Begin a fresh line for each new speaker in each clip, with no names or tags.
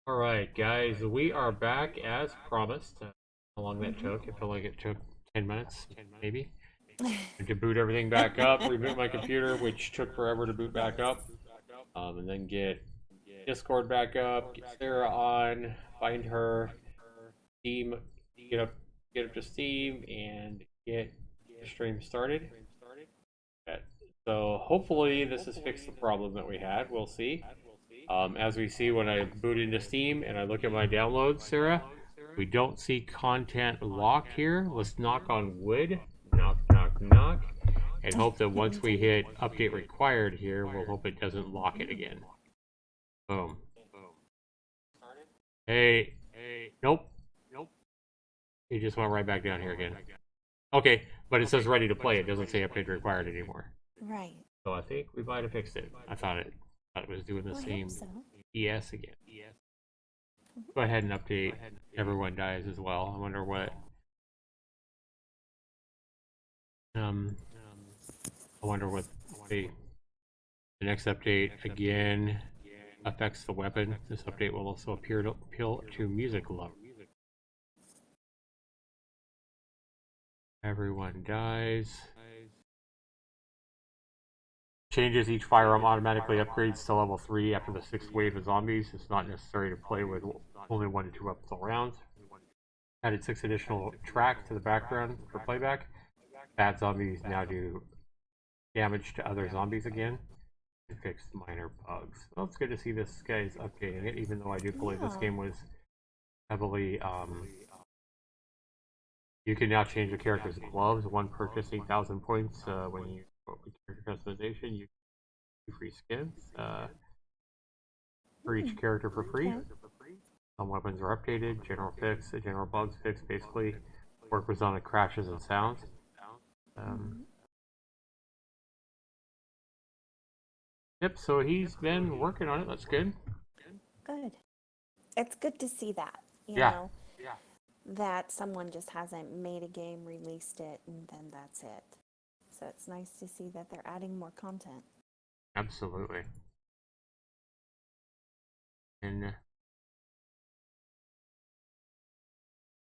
Alright, guys, we are back as promised. How long that took? It felt like it took 10 minutes, maybe. To boot everything back up, reboot my computer, which took forever to boot back up. And then get Discord back up, get Sarah on, find her, Steam, get up to Steam, and get the stream started. So hopefully this has fixed the problem that we had. We'll see. As we see when I boot into Steam and I look at my downloads, Sarah, we don't see content locked here. Let's knock on wood. Knock, knock, knock. And hope that once we hit update required here, we'll hope it doesn't lock it again. Boom. Hey. Nope. He just went right back down here again. Okay, but it says ready to play. It doesn't say update required anymore.
Right.
So I think we might have fixed it. I thought it was doing the same ES again. Go ahead and update Everyone Dies as well. I wonder what the next update again affects the weapon. This update will also appeal to music lovers. Everyone Dies. Changes each firearm automatically upgrades to level 3 after the 6th wave of zombies. It's not necessary to play with only 1 to 2 weapons all rounds. Added 6 additional tracks to the background for playback. Bad zombies now do damage to other zombies again. And fixed minor bugs. Well, it's good to see this guy's updating it, even though I do believe this game was heavily you can now change the character's gloves. One purchase 8,000 points when you go with character customization. You get free skins for each character for free. Some weapons are updated. General fix, general bugs fix, basically. Work was on the crashes and sounds. Yep, so he's been working on it. That's good.
Good. It's good to see that, you
Yeah.
know, that someone just hasn't made a game, released it, and then that's it. So it's nice to see that they're adding more content.
Absolutely. And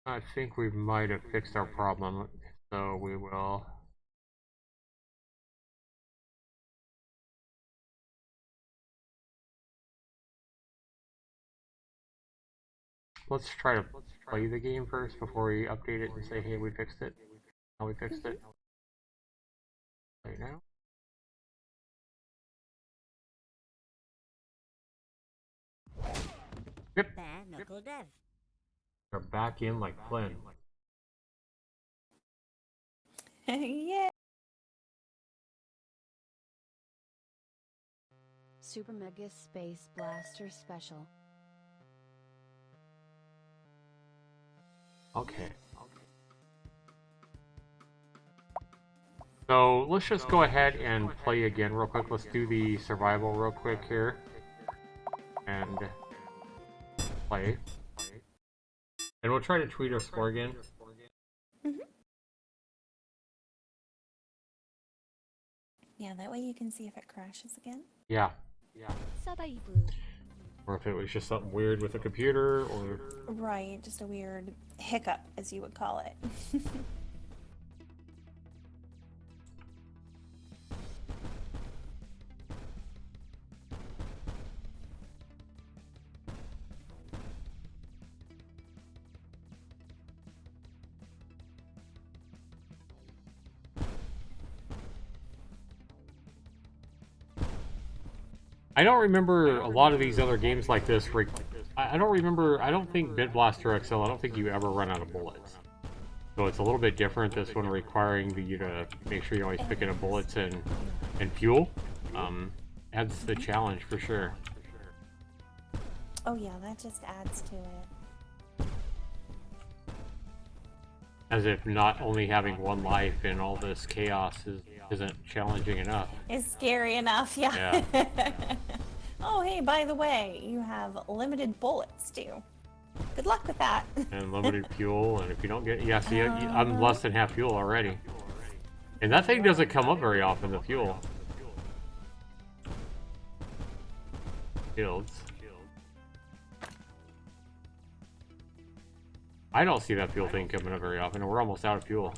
I think we might have fixed our problem, so we will. Let's try to play the game first before we update it and say, hey, we fixed it. How we fixed it. Right now. Yep. We're back in like Flynn.
Yeah.
Super Mega Space Blaster Special.
Okay. So let's just go ahead and play again real quick. Let's do the survival real quick here. And play. And we'll try to tweet our score again.
Yeah, that way you can see if it crashes again.
Yeah. Or if it was just something weird with the computer, or...
Right, just a weird hiccup, as you would call it.
I don't remember a lot of these other games like this. I don't think Bit Blaster XL, I don't think you ever run out of bullets. So it's a little bit different, this one requiring you to make sure you're always picking up bullets and fuel. Adds the challenge for sure.
Oh yeah, that just adds to it.
As if not only having one life in all this chaos isn't challenging enough.
It's scary enough, yeah. Oh, hey, by the way, you have limited bullets, too. Good luck with that.
And limited fuel, and if you don't get... Yeah, see, I'm less than half fuel already. And that thing doesn't come up very often, the fuel. Shields. I don't see that fuel thing coming up very often, and we're almost out of fuel.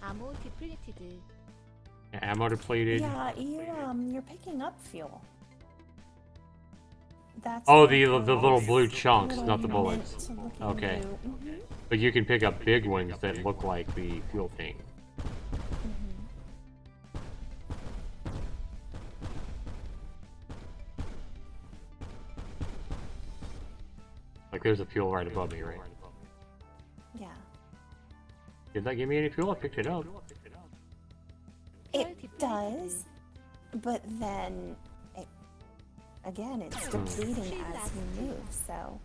Ammo depleted.
Ammo depleted.
Yeah, you're picking up fuel. That's
Oh,
like
the little
those
blue chunks,
little
not the bullets.
mint-looking
Okay.
blue. Mhm,
But you can pick up big ones that look like the fuel tank.
mhm.
Like there's a fuel right above me, right?
Yeah.
Did that give me any fuel? I picked it up.
It does, but then again, it's depleting as you move, so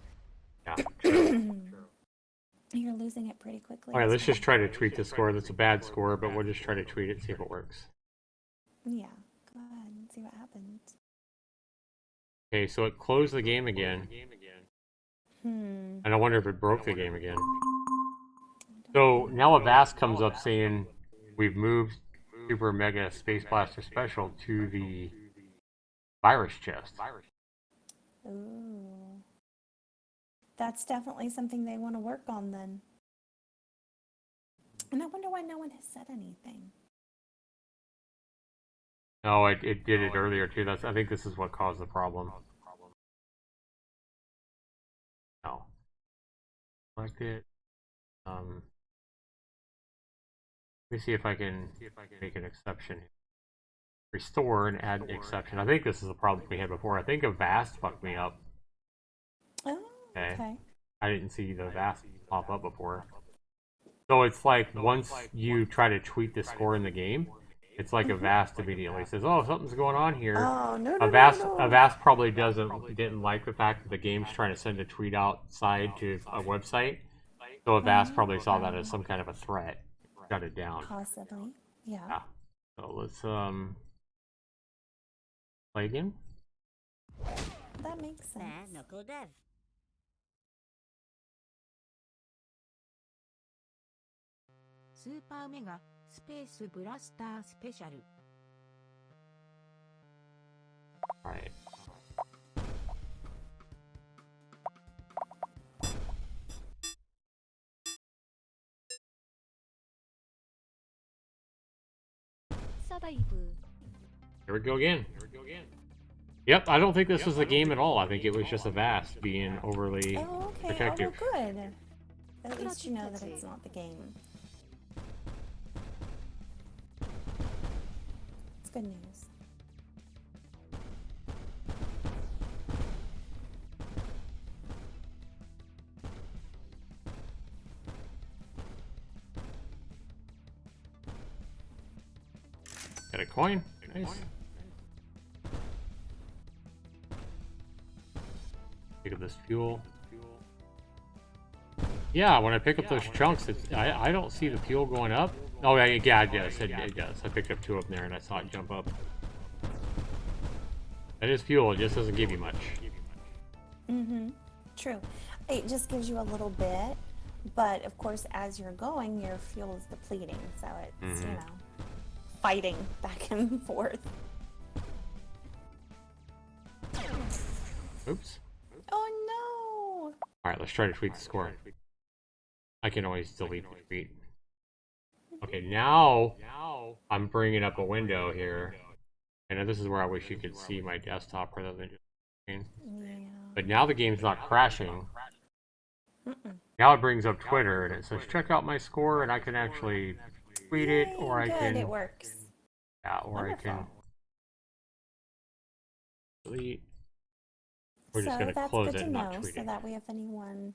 Yeah, true.
you're losing it pretty quickly.
Alright,
as
let's
well.
just try to tweet the score. That's a bad score, but we'll just try to tweet it, see if it works.
Yeah, go ahead and see what happens.
Okay, so it closed the game again.
Hmm.
And I wonder if it broke the game again.
I don't
So
know.
now a VAST comes up saying we've moved Super Mega Space Blaster Special to the virus chest.
Ooh. That's definitely something they want to work on then. And I wonder why no one has said anything.
No, it did it earlier too. I think this is what caused the problem. No. Select it. Let me see if I can make an exception. Restore and add exception. I think this is a problem we had before. I think a VAST fucked me up.
Oh, okay.
I didn't see the VAST pop up before. So it's like once you try to tweet the score in the game, it's like a VAST immediately says, "Oh, something's going on here."
Oh, no,
A
no,
VAST
no,
a
no.
VAST probably didn't like the fact that the game's trying to send a tweet outside to a website. So a VAST probably saw that as some kind of a threat, shut it down.
Possibly. Yeah.
Yeah. So let's play again.
That makes sense.
Super Mega Space Blaster Special.
Alright. Here we go again. Yep, I don't think this was a game at all. I think it was just a VAST being overly
Oh, okay.
protective.
Oh, well, good. At least you know that it's not the game. It's good news.
Got a coin. Nice. Pick up this fuel. Yeah, when I pick up those chunks, I don't see the fuel going up. Oh, yeah, it does. It does. I picked up 2 up there and I saw it jump up. That is fuel. It just doesn't give you much.
Mm-hmm. True. It just gives you a little bit, but of course, as you're going, your fuel is depleting, so it's, you know, fighting back and forth.
Oops.
Oh, no!
Alright, let's try to tweet the score. I can always delete the tweet. Okay, now I'm bringing up a window here. And this is where I wish you could see my desktop rather than just screen.
Yeah.
But now the game's not crashing.
Mm-mm.
Now it brings up Twitter and it says, check out my score, and I can actually tweet it,
Yay,
or I
good,
can...
it works.
Yeah, or I can
Wonderful.
delete. We're just
So
going to
that's
close
good
it
to
and not
know,
tweet
so
it.
that way if anyone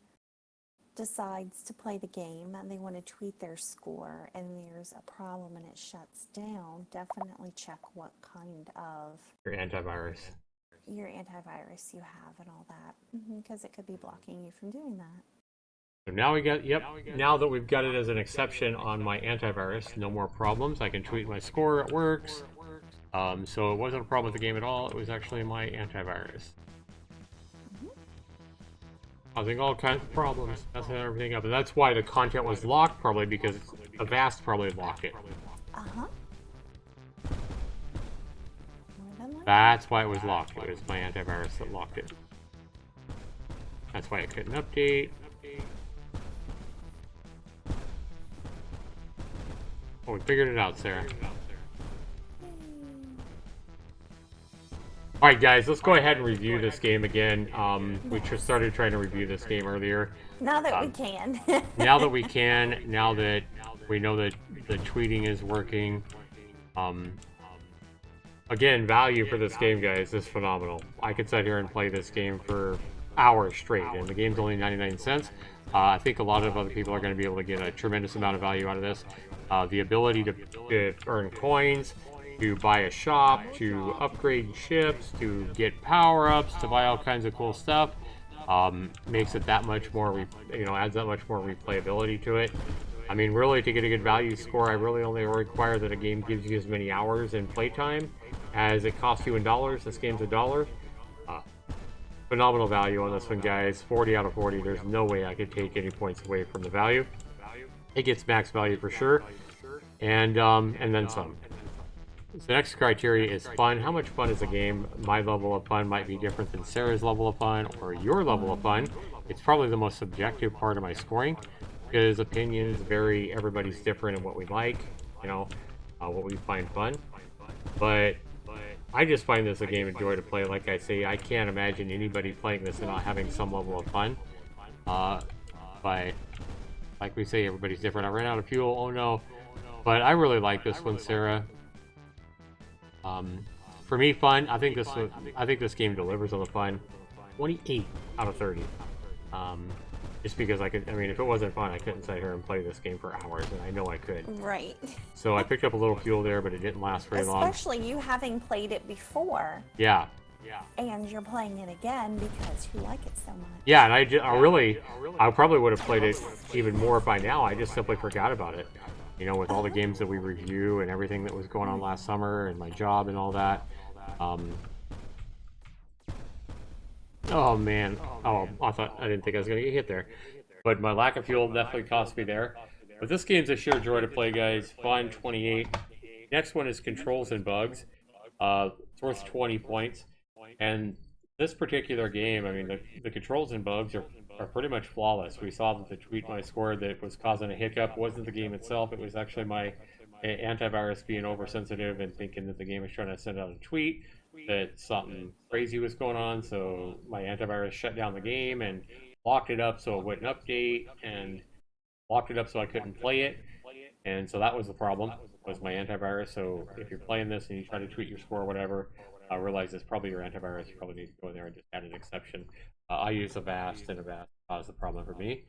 decides to play the game and they want to tweet their score and there's a problem and it shuts down, definitely check what kind of
Your antivirus.
your antivirus you have and all that, because it could be blocking you from doing that.
So now we got, yep, now that we've got it as an exception on my antivirus, no more problems. I can tweet my score, it works. So it wasn't a problem with the game at all, it was actually my antivirus. Causing all kinds of problems, messing everything up. And that's why the content was locked, probably, because a VAST probably locked it.
Uh-huh. More than likely.
That's why it was locked. It was my antivirus that locked it. That's why it couldn't update. Oh, we figured it out, Sarah. Alright guys, let's go ahead and review this game again. We just started trying to review this game earlier.
Now that we can.
Now that we can, now that we know that the tweeting is working. Again, value for this game, guys, is phenomenal. I could sit here and play this game for hours straight, and the game's only 99 cents. I think a lot of other people are going to be able to get a tremendous amount of value out of this. The ability to earn coins, to buy a shop, to upgrade ships, to get power-ups, to buy all kinds of cool stuff, makes it that much more, adds that much more replayability to it. I mean, really, to get a good value score, I really only require that a game gives you as many hours in playtime as it costs you in dollars. This game's $1. Phenomenal value on this one, guys. 40 out of 40. There's no way I could take any points away from the value. It gets max value for sure, and then some. So the next criteria is fun. How much fun is the game? My level of fun might be different than Sarah's level of fun or your level of fun. It's probably the most subjective part of my scoring because opinions vary. Everybody's different in what we like, what we find fun. But I just find this a game of joy to play. Like I say, I can't imagine anybody playing this and not having some level of fun. But like we say, everybody's different. I ran out of fuel. Oh no. But I really like this one, Sarah. For me, fun. I think this game delivers on the fun. 28 out of 30. Just because if it wasn't fun, I couldn't sit here and play this game for hours, and I know I could.
Right.
So I picked up a little fuel there, but it didn't last very long.
Especially you having played it before.
Yeah.
And you're playing it again because you like it so much.
Yeah, and I probably would have played it even more by now. I just simply forgot about it. With all the games that we review and everything that was going on last summer and my job and all that. Oh man. Oh, I didn't think I was going to get hit there. But my lack of fuel definitely cost me there. But this game's a sheer joy to play, guys. Fun, 28. Next one is Controls and Bugs. It's worth 20 points. And this particular game, the controls and bugs are pretty much flawless. We saw that the tweet I scored that was causing a hiccup wasn't the game itself. It was actually my antivirus being oversensitive and thinking that the game was trying to send out a tweet that something crazy was going on. So my antivirus shut down the game and locked it up so it wouldn't update, and locked it up so I couldn't play it. And so that was the problem, was my antivirus. So if you're playing this and you try to tweet your score or whatever, I realize it's probably your antivirus. You probably need to go in there and just add an exception. I use Avast, and Avast caused the problem for me.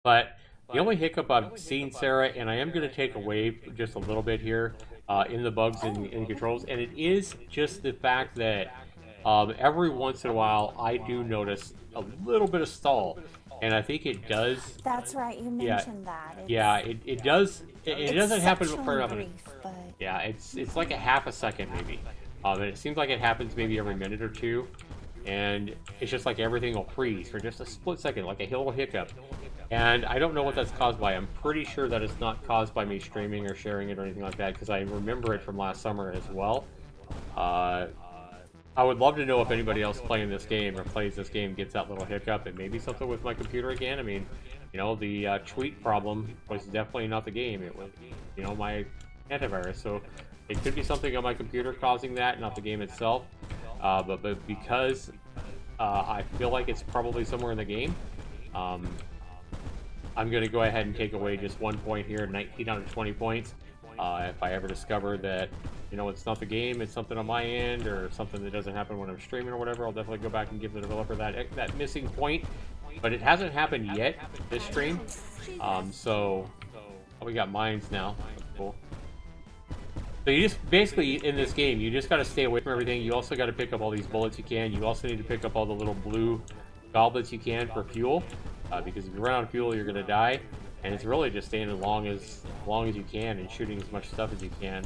But the only hiccup I've seen, Sarah, and I am going to take away just a little bit here in the bugs and in controls, and it is just the fact that every once in a while I do notice a little bit of stall. And I think it does.
That's right, you mentioned that.
It does. It doesn't happen for enough.
But...
Yeah, it's like a half a second maybe. And it seems like it happens maybe every minute or two, and it's just like everything will freeze for just a split second, like a little hiccup. And I don't know what that's caused by. I'm pretty sure that it's not caused by me streaming or sharing it or anything like that, because I remember it from last summer as well. I would love to know if anybody else playing this game or plays this game gets that little hiccup. It may be something with my computer again. The tweet problem was definitely not the game. It was, my antivirus. So it could be something on my computer causing that, not the game itself. But because I feel like it's probably somewhere in the game, I'm going to go ahead and take away just 1 point here, 19 out of 20 points. If I ever discover that, it's not the game, it's something on my end, or something that doesn't happen when I'm streaming or whatever, I'll definitely go back and give the developer that missing point. But it hasn't happened yet this stream. So we got mines now. That's cool. So you just basically in this game, you just got to stay away from everything. You also got to pick up all these bullets you can. You also need to pick up all the little blue goblets you can for fuel, because if you run out of fuel, you're gonna die. And it's really just staying as long as you can and shooting as much stuff as you can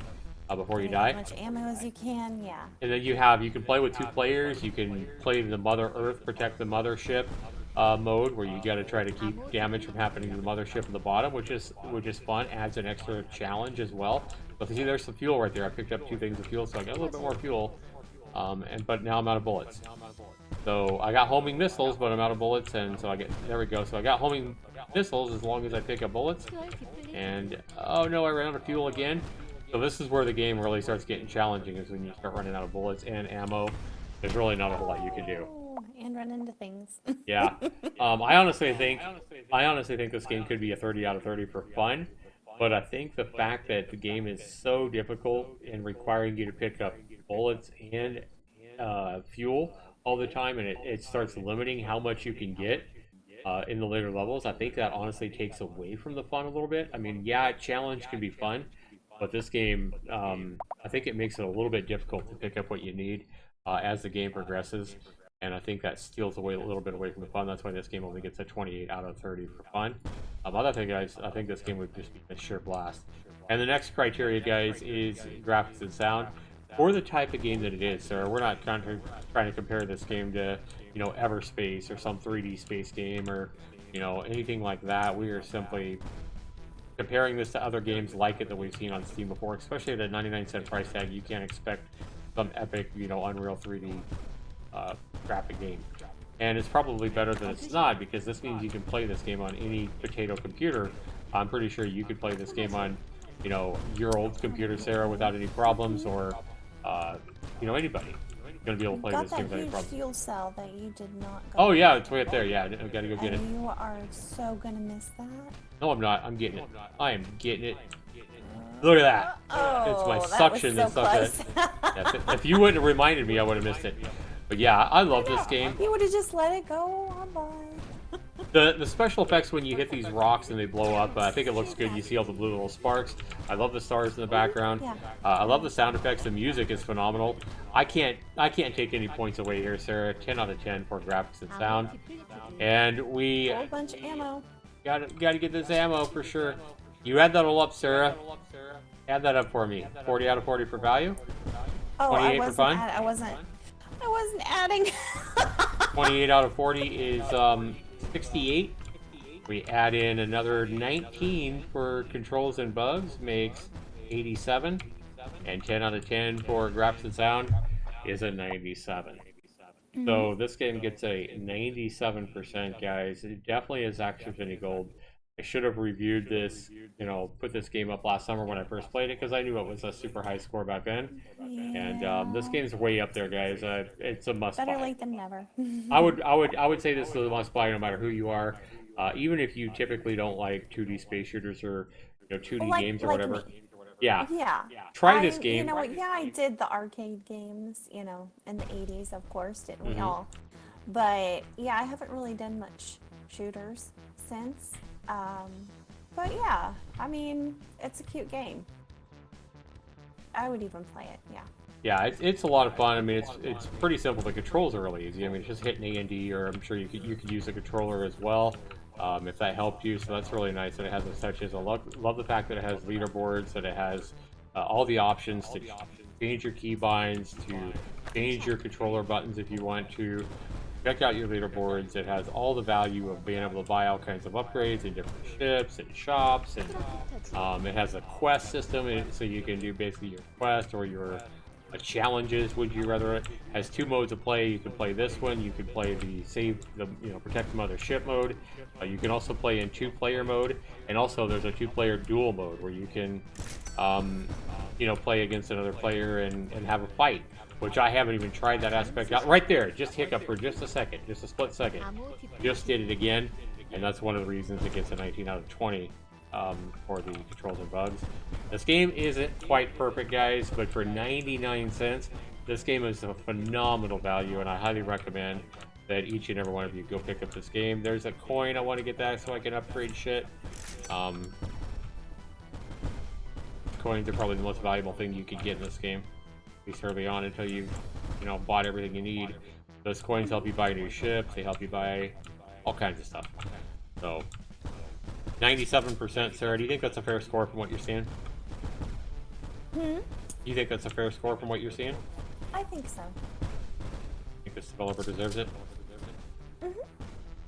before you die.
As much ammo as you can, yeah.
And then you can play with 2 players. You can play the Mother Earth, protect the mothership mode, where you got to try to keep damage from happening to the mothership at the bottom, which is fun. Adds an extra challenge as well. But see, there's some fuel right there. I picked up 2 things of fuel, so I got a little bit more fuel. But now I'm out of bullets. So I got homing missiles, but I'm out of bullets, and so there we go. So I got homing missiles as long as I pick up bullets. And, oh no, I ran out of fuel again. So this is where the game really starts getting challenging, is when you start running out of bullets and ammo. There's really not a whole lot you can do.
And run into things.
Yeah. I honestly think this game could be a 30 out of 30 for fun. But I think the fact that the game is so difficult and requiring you to pick up bullets and fuel all the time, and it starts limiting how much you can get in the later levels, I think that honestly takes away from the fun a little bit. I mean, yeah, challenge can be fun, but this game, I think it makes it a little bit difficult to pick up what you need as the game progresses, and I think that steals away a little bit away from the fun. That's why this game only gets a 28 out of 30 for fun. Other thing, guys, I think this game would just be a sheer blast. And the next criteria, guys, is graphics and sound. For the type of game that it is, sir, we're not trying to compare this game to, you know, Everspace or some 3D space game or, you know, anything like that. We are simply comparing this to other games like it that we've seen on Steam before, especially at a 99-cent price tag. You can't expect some epic, you know, Unreal 3D graphic game. And it's probably better than it's not, because this means you can play this game on any potato computer. I'm pretty sure you could play this game on, you know, your old computer, Sarah, without any problems, or you know, anybody going to be able to play this game without any problems.
Fuel cell that you did not go.
Oh yeah, it's right there. Yeah, I gotta go get it.
You are so gonna miss that.
No, I'm not. I'm getting it. I am getting it. Look at that. It's my suction and stuff. Yeah, if you wouldn't have reminded me, I would have missed it. But yeah, I love this game.
You would have just let it go on by.
The special effects when you hit these rocks and they blow up, I think it looks good. You see all the blue little sparks. I love the stars in the background. I love the sound effects. The music is phenomenal. I can't take any points away here, Sarah. 10 out of 10 for graphics and sound. And we
A whole bunch of ammo.
gotta get this ammo for sure. You add that all up, Sarah. Add that up for me. 40 out of 40 for value.
Oh,
28 for fun.
I wasn't adding.
28 out of 40 is 68. We add in another 19 for controls and bugs, makes 87. And 10 out of 10 for graphics and sound is a 97. So this game gets a 97%, guys. It definitely is Zaxtorian gold. I should have reviewed this, you know, put this game up last summer when I first played it, because I knew it was a super high score back then. And this game's way up there, guys. It's a must buy.
Better late than never.
I would say this is a must buy no matter who you are, even if you typically don't like 2D space shooters or, you know, 2D games or whatever.
Me.
Yeah.
Try
this game.
You know what? Yeah, I did the arcade games, you know, in the 80s, of course, didn't we all? But yeah, I haven't really done much shooters since. But yeah, I mean, it's a cute game. I would even play it, yeah.
Yeah, it's a lot of fun. I mean, it's pretty simple. The controls are really easy. I mean, it's just hitting A and D, or I'm sure you could use a controller as well, if that helped you. So that's really nice that it has those touches. I love the fact that it has leaderboards, that it has all the options to change your keybinds, to change your controller buttons if you want to. Check out your leaderboards. It has all the value of being able to buy all kinds of upgrades in different ships and shops, and it has a quest system, so you can do basically your quest or your challenges. Would you rather? It has 2 modes of play. You can play this one. You can play the protect the mothership mode. You can also play in 2-player mode, and also there's a 2-player duel mode where you can, play against another player and have a fight. Which I haven't even tried that aspect out. Right there, just hiccup for just a second, just a split second. Just did it again, and that's one of the reasons it gets a 19 out of 20 for the controls and bugs. This game isn't quite perfect, guys, but for 99 cents, this game is a phenomenal value, and I highly recommend that each and every one of you go pick up this game. There's a coin, I want to get that so I can upgrade shit. Coins are probably the most valuable thing you could get in this game. At least early on, until you bought everything you need. Those coins help you buy new ships. They help you buy all kinds of stuff. So 97%, Sarah. Do you think that's a fair score from what you're seeing? Do you think that's a fair score from what you're seeing?
I think so.
Think this developer deserves it?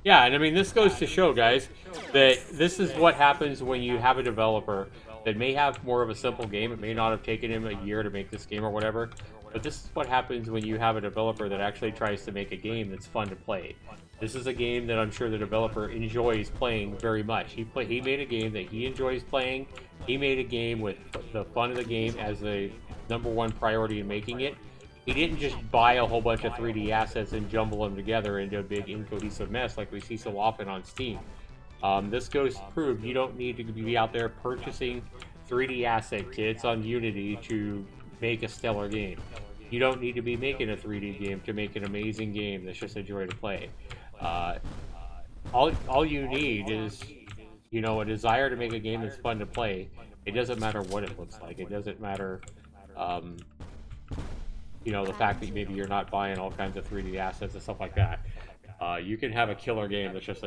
Yeah, and I mean, this goes to show, guys, that this is what happens when you have a developer that may have more of a simple game. It may not have taken him a year to make this game or whatever, But this is what happens when you have a developer that actually tries to make a game that's fun to play. This is a game that I'm sure the developer enjoys playing very much. He made a game that he enjoys playing. He made a game with the fun of the game as the #1 priority in making it. He didn't just buy a whole bunch of 3D assets and jumble them together into a big incohesive mess like we see so often on Steam. This goes to prove you don't need to be out there purchasing 3D asset kits on Unity to make a stellar game. You don't need to be making a 3D game to make an amazing game that's just a joy to play. All you need is, you know, a desire to make a game that's fun to play. It doesn't matter what it looks like. It doesn't matter, you know, the fact that maybe you're not buying all kinds of 3D assets and stuff like that. You can have a killer game that's just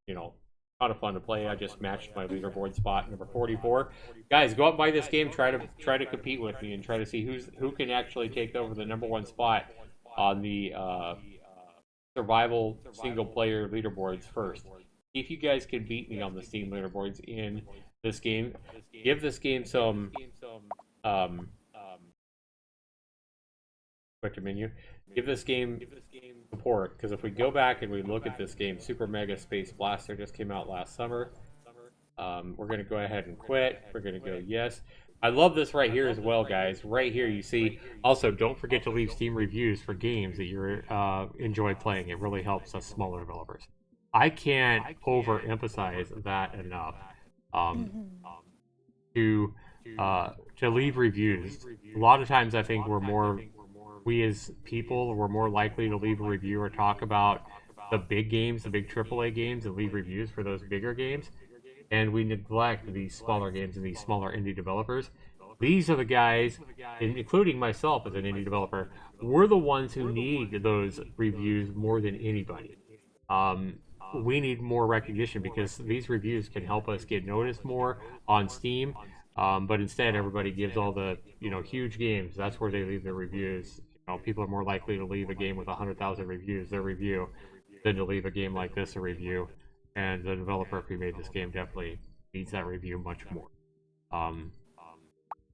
you know, a lot of fun to play. I just matched my leaderboard spot, number 44. Guys, go out and buy this game. Try to compete with me and try to see who can actually take over the #1 spot on the survival single player leaderboards first. See if you guys can beat me on the Steam leaderboards in this game. Give this game some quick to menu. Give this game support, because if we go back and we look at this game, Super Mega Space Blaster just came out last summer. We're going to go ahead and quit. We're going to go yes. I love this right here as well, guys. Right here you see. Also, don't forget to leave Steam reviews for games that you enjoy playing. It really helps us smaller developers. I can't overemphasize that enough. To leave reviews. A lot of times I think we as people, we're more likely to leave a review or talk about the big games, the big AAA games, and leave reviews for those bigger games. And we neglect these smaller games and these smaller indie developers. These are the guys, including myself as an indie developer, we're the ones who need those reviews more than anybody. We need more recognition because these reviews can help us get noticed more on Steam. But instead, everybody gives all the huge games. That's where they leave their reviews. People are more likely to leave a game with 100,000 reviews, their review, than to leave a game like this a review. And the developer who made this game definitely needs that review much more.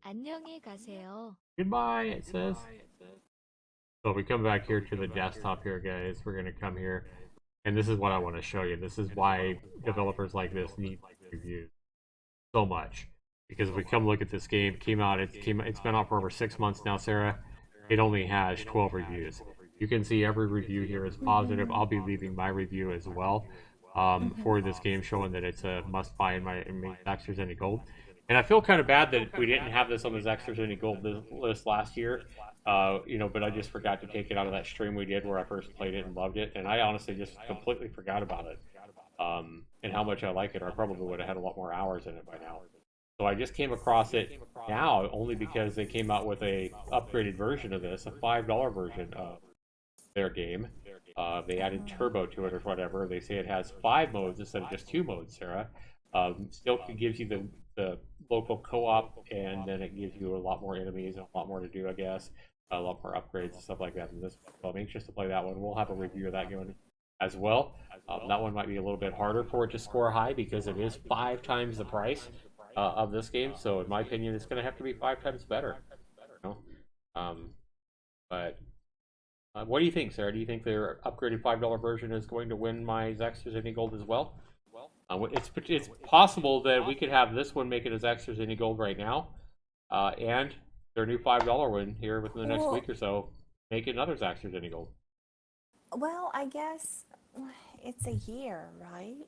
안녕히 가세요.
Goodbye, it says. So if we come back here to the desktop here, guys, we're going to come here. And this is what I want to show you. This is why developers like this need reviews so much. Because if we come look at this game, it's been out for over 6 months now, Sarah. It only has 12 reviews. You can see every review here is positive. I'll be leaving my review as well for this game, showing that it's a must-buy in my Zaxtorian Gold. And I feel kind of bad that we didn't have this on the Zaxtorian Gold list last year. But I just forgot to take it out of that stream we did where I first played it and loved it. And I honestly just completely forgot about it and how much I like it, or I probably would have had a lot more hours in it by now. So I just came across it now only because they came out with a upgraded version of this, a $5 version of their game. They added turbo to it or whatever. They say it has 5 modes instead of just 2 modes, Sarah. Still gives you the local co-op, and then it gives you a lot more enemies and a lot more to do, I guess. A lot more upgrades and stuff like that. And so I'm anxious to play that one. We'll have a review of that going as well. That one might be a little bit harder for it to score high because it is 5 times the price of this game. So in my opinion, it's going to have to be 5 times better. But what do you think, Sarah? Do you think their upgraded $5 version is going to win my Zaxtorian Gold as well? It's possible that we could have this one make it a Zaxtorian Gold right now, and their new $5 one here within the next week or so make it another Zaxtorian Gold.
Well, I guess it's a year, right?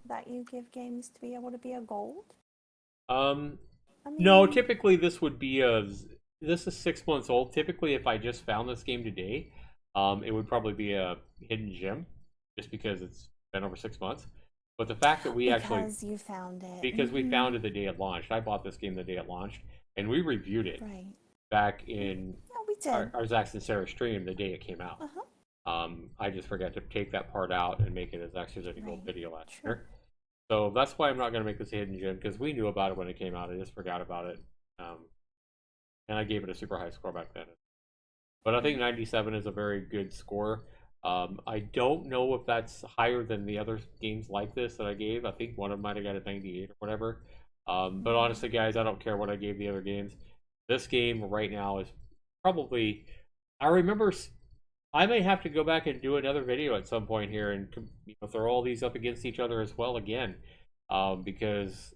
That you give games to be able to be a gold?
No, typically this would be this is 6 months old. Typically, if I just found this game today, it would probably be a hidden gem, just because it's been over 6 months. But the fact that we
you found it.
Because we found it the day it launched. I bought this game the day it launched, and we reviewed it back in our Zax and Sarah stream the day it came out. I just forgot to take that part out and make it a Zaxtorian Gold video last year. So that's why I'm not going to make this a hidden gem, because we knew about it when it came out. I just forgot about it. And I gave it a super high score back then. But I think 97 is a very good score. I don't know if that's higher than the other games like this that I gave. I think one of them might have got a 98 or whatever. But honestly, guys, I don't care what I gave the other games. This game right now is probably. I remember. I may have to go back and do another video at some point here and throw all these up against each other as well again, because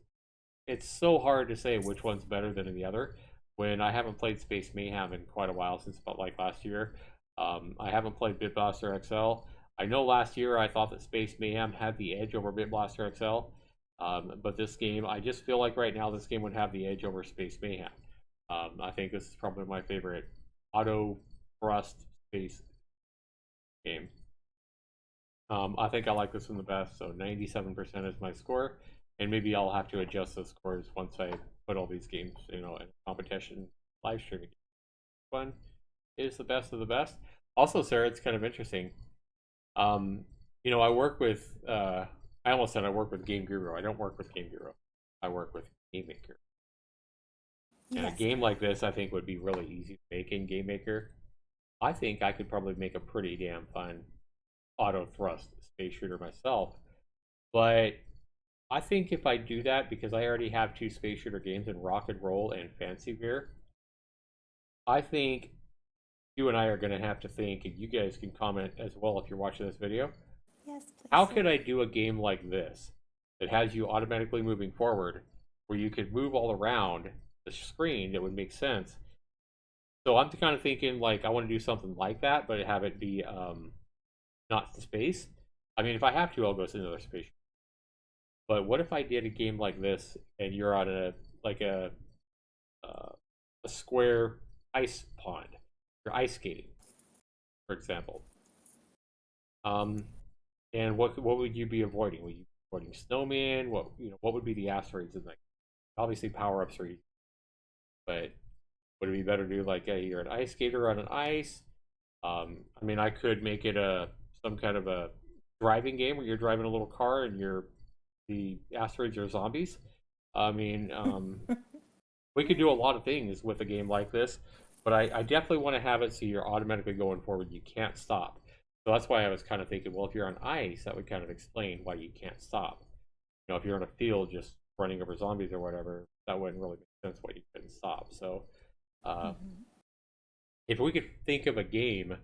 it's so hard to say which one's better than the other. When I haven't played Space Mayhem in quite a while, since about like last year. I haven't played Bit Blaster XL. I know last year I thought that Space Mayhem had the edge over Bit Blaster XL, but this game, I just feel like right now this game would have the edge over Space Mayhem. I think this is probably my favorite auto thrust space game. I think I like this one the best, so 97% is my score, and maybe I'll have to adjust those scores once I put all these games, in a competition live streaming. One is the best of the best. Also, Sarah, it's kind of interesting. I work with. I almost said I work with Game Guru. I don't work with Game Guru. I work with Game Maker. And a game like this, I think, would be really easy to make in Game Maker. I think I could probably make a pretty damn fun auto thrust space shooter myself. But I think if I do that, because I already have 2 space shooter games in Rock and Roll and Fancy VEER, I think you and I are going to have to think, and you guys can comment as well if you're watching this video.
Yes, please.
How could I do a game like this that has you automatically moving forward, where you could move all around the screen that would make sense? So I'm kind of thinking, like, I want to do something like that, but have it be not space. I mean, if I have to, I'll go to another space. But what if I did a game like this, and you're on a square ice pond? You're ice skating, for example. And what would you be avoiding? Would you be avoiding snowman? What would be the asteroids in that? Obviously, power ups are easy, but would it be better to do like you're an ice skater on an ice? I mean, I could make it some kind of a driving game where you're driving a little car and the asteroids are zombies. I mean, we could do a lot of things with a game like this, but I definitely want to have it so you're automatically going forward. You can't stop. So that's why I was kind of thinking, well, if you're on ice, that would kind of explain why you can't stop. If you're in a field just running over zombies or whatever, that wouldn't really make sense why you couldn't stop. So if we could think of a game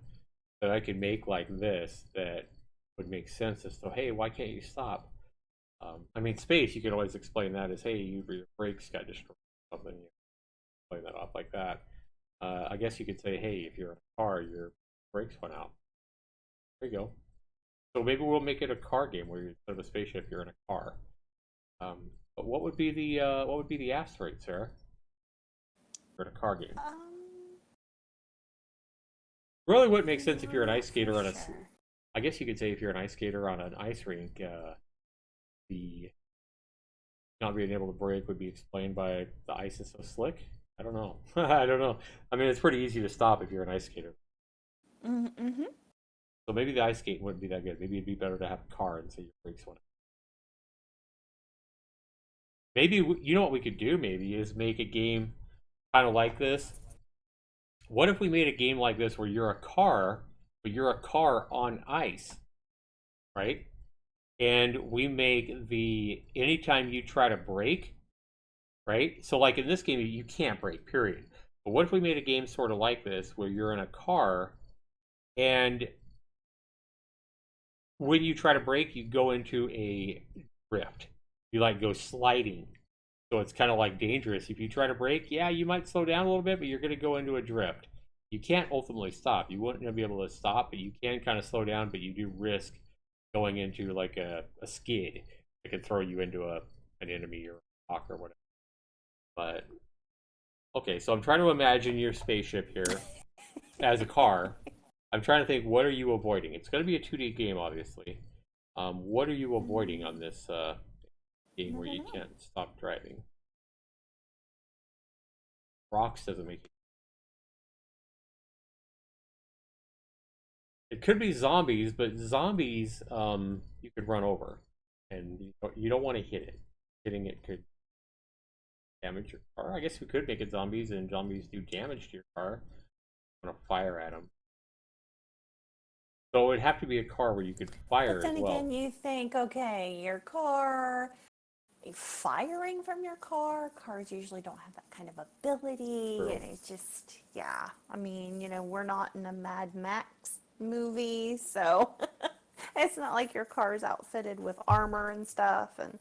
that I could make like this that would make sense as to, hey, why can't you stop? I mean, space, you can always explain that as, hey, your brakes got destroyed or something. You explain that off like that. I guess you could say, hey, if you're in a car, your brakes went out. There you go. So maybe we'll make it a car game where you're instead of a spaceship, you're in a car. But what would be the asteroid, Sarah? For a car game. Really wouldn't make sense if you're an ice skater on a. I guess you could say if you're an ice skater on an ice rink, the not being able to brake would be explained by the ice is so slick. I don't know. I don't know. I mean, it's pretty easy to stop if you're an ice skater.
Mm-hmm.
So maybe the ice skating wouldn't be that good. Maybe it'd be better to have a car and say your brakes went out. Maybe, you know what we could do maybe is make a game kind of like this. What if we made a game like this where you're a car, but you're a car on ice, right? And we make anytime you try to brake, right? So like in this game, you can't brake, period. But what if we made a game sort of like this where you're in a car and when you try to brake, you go into a drift. You like go sliding. So it's kind of like dangerous. If you try to brake, yeah, you might slow down a little bit, but you're going to go into a drift. You can't ultimately stop. You wouldn't be able to stop, but you can kind of slow down, but you do risk going into like a skid that could throw you into an enemy or a rock or whatever. But, okay, so I'm trying to imagine your spaceship here as a car. I'm trying to think, what are you avoiding? It's going to be a 2D game, obviously. What are you avoiding on this game where you can't stop driving? Rocks doesn't make it. It could be zombies, but zombies you could run over, and you don't want to hit it. Hitting it could damage your car. I guess we could make it zombies, and zombies do damage to your car. You want to fire at them. So it would have to be a car where you could fire
but then
as well.
again, you think, okay, your car, firing from your car. Cars usually don't have that kind of ability,
True.
and it's just, yeah. I mean, we're not in a Mad Max movie, so it's not like your car's outfitted with armor and stuff. And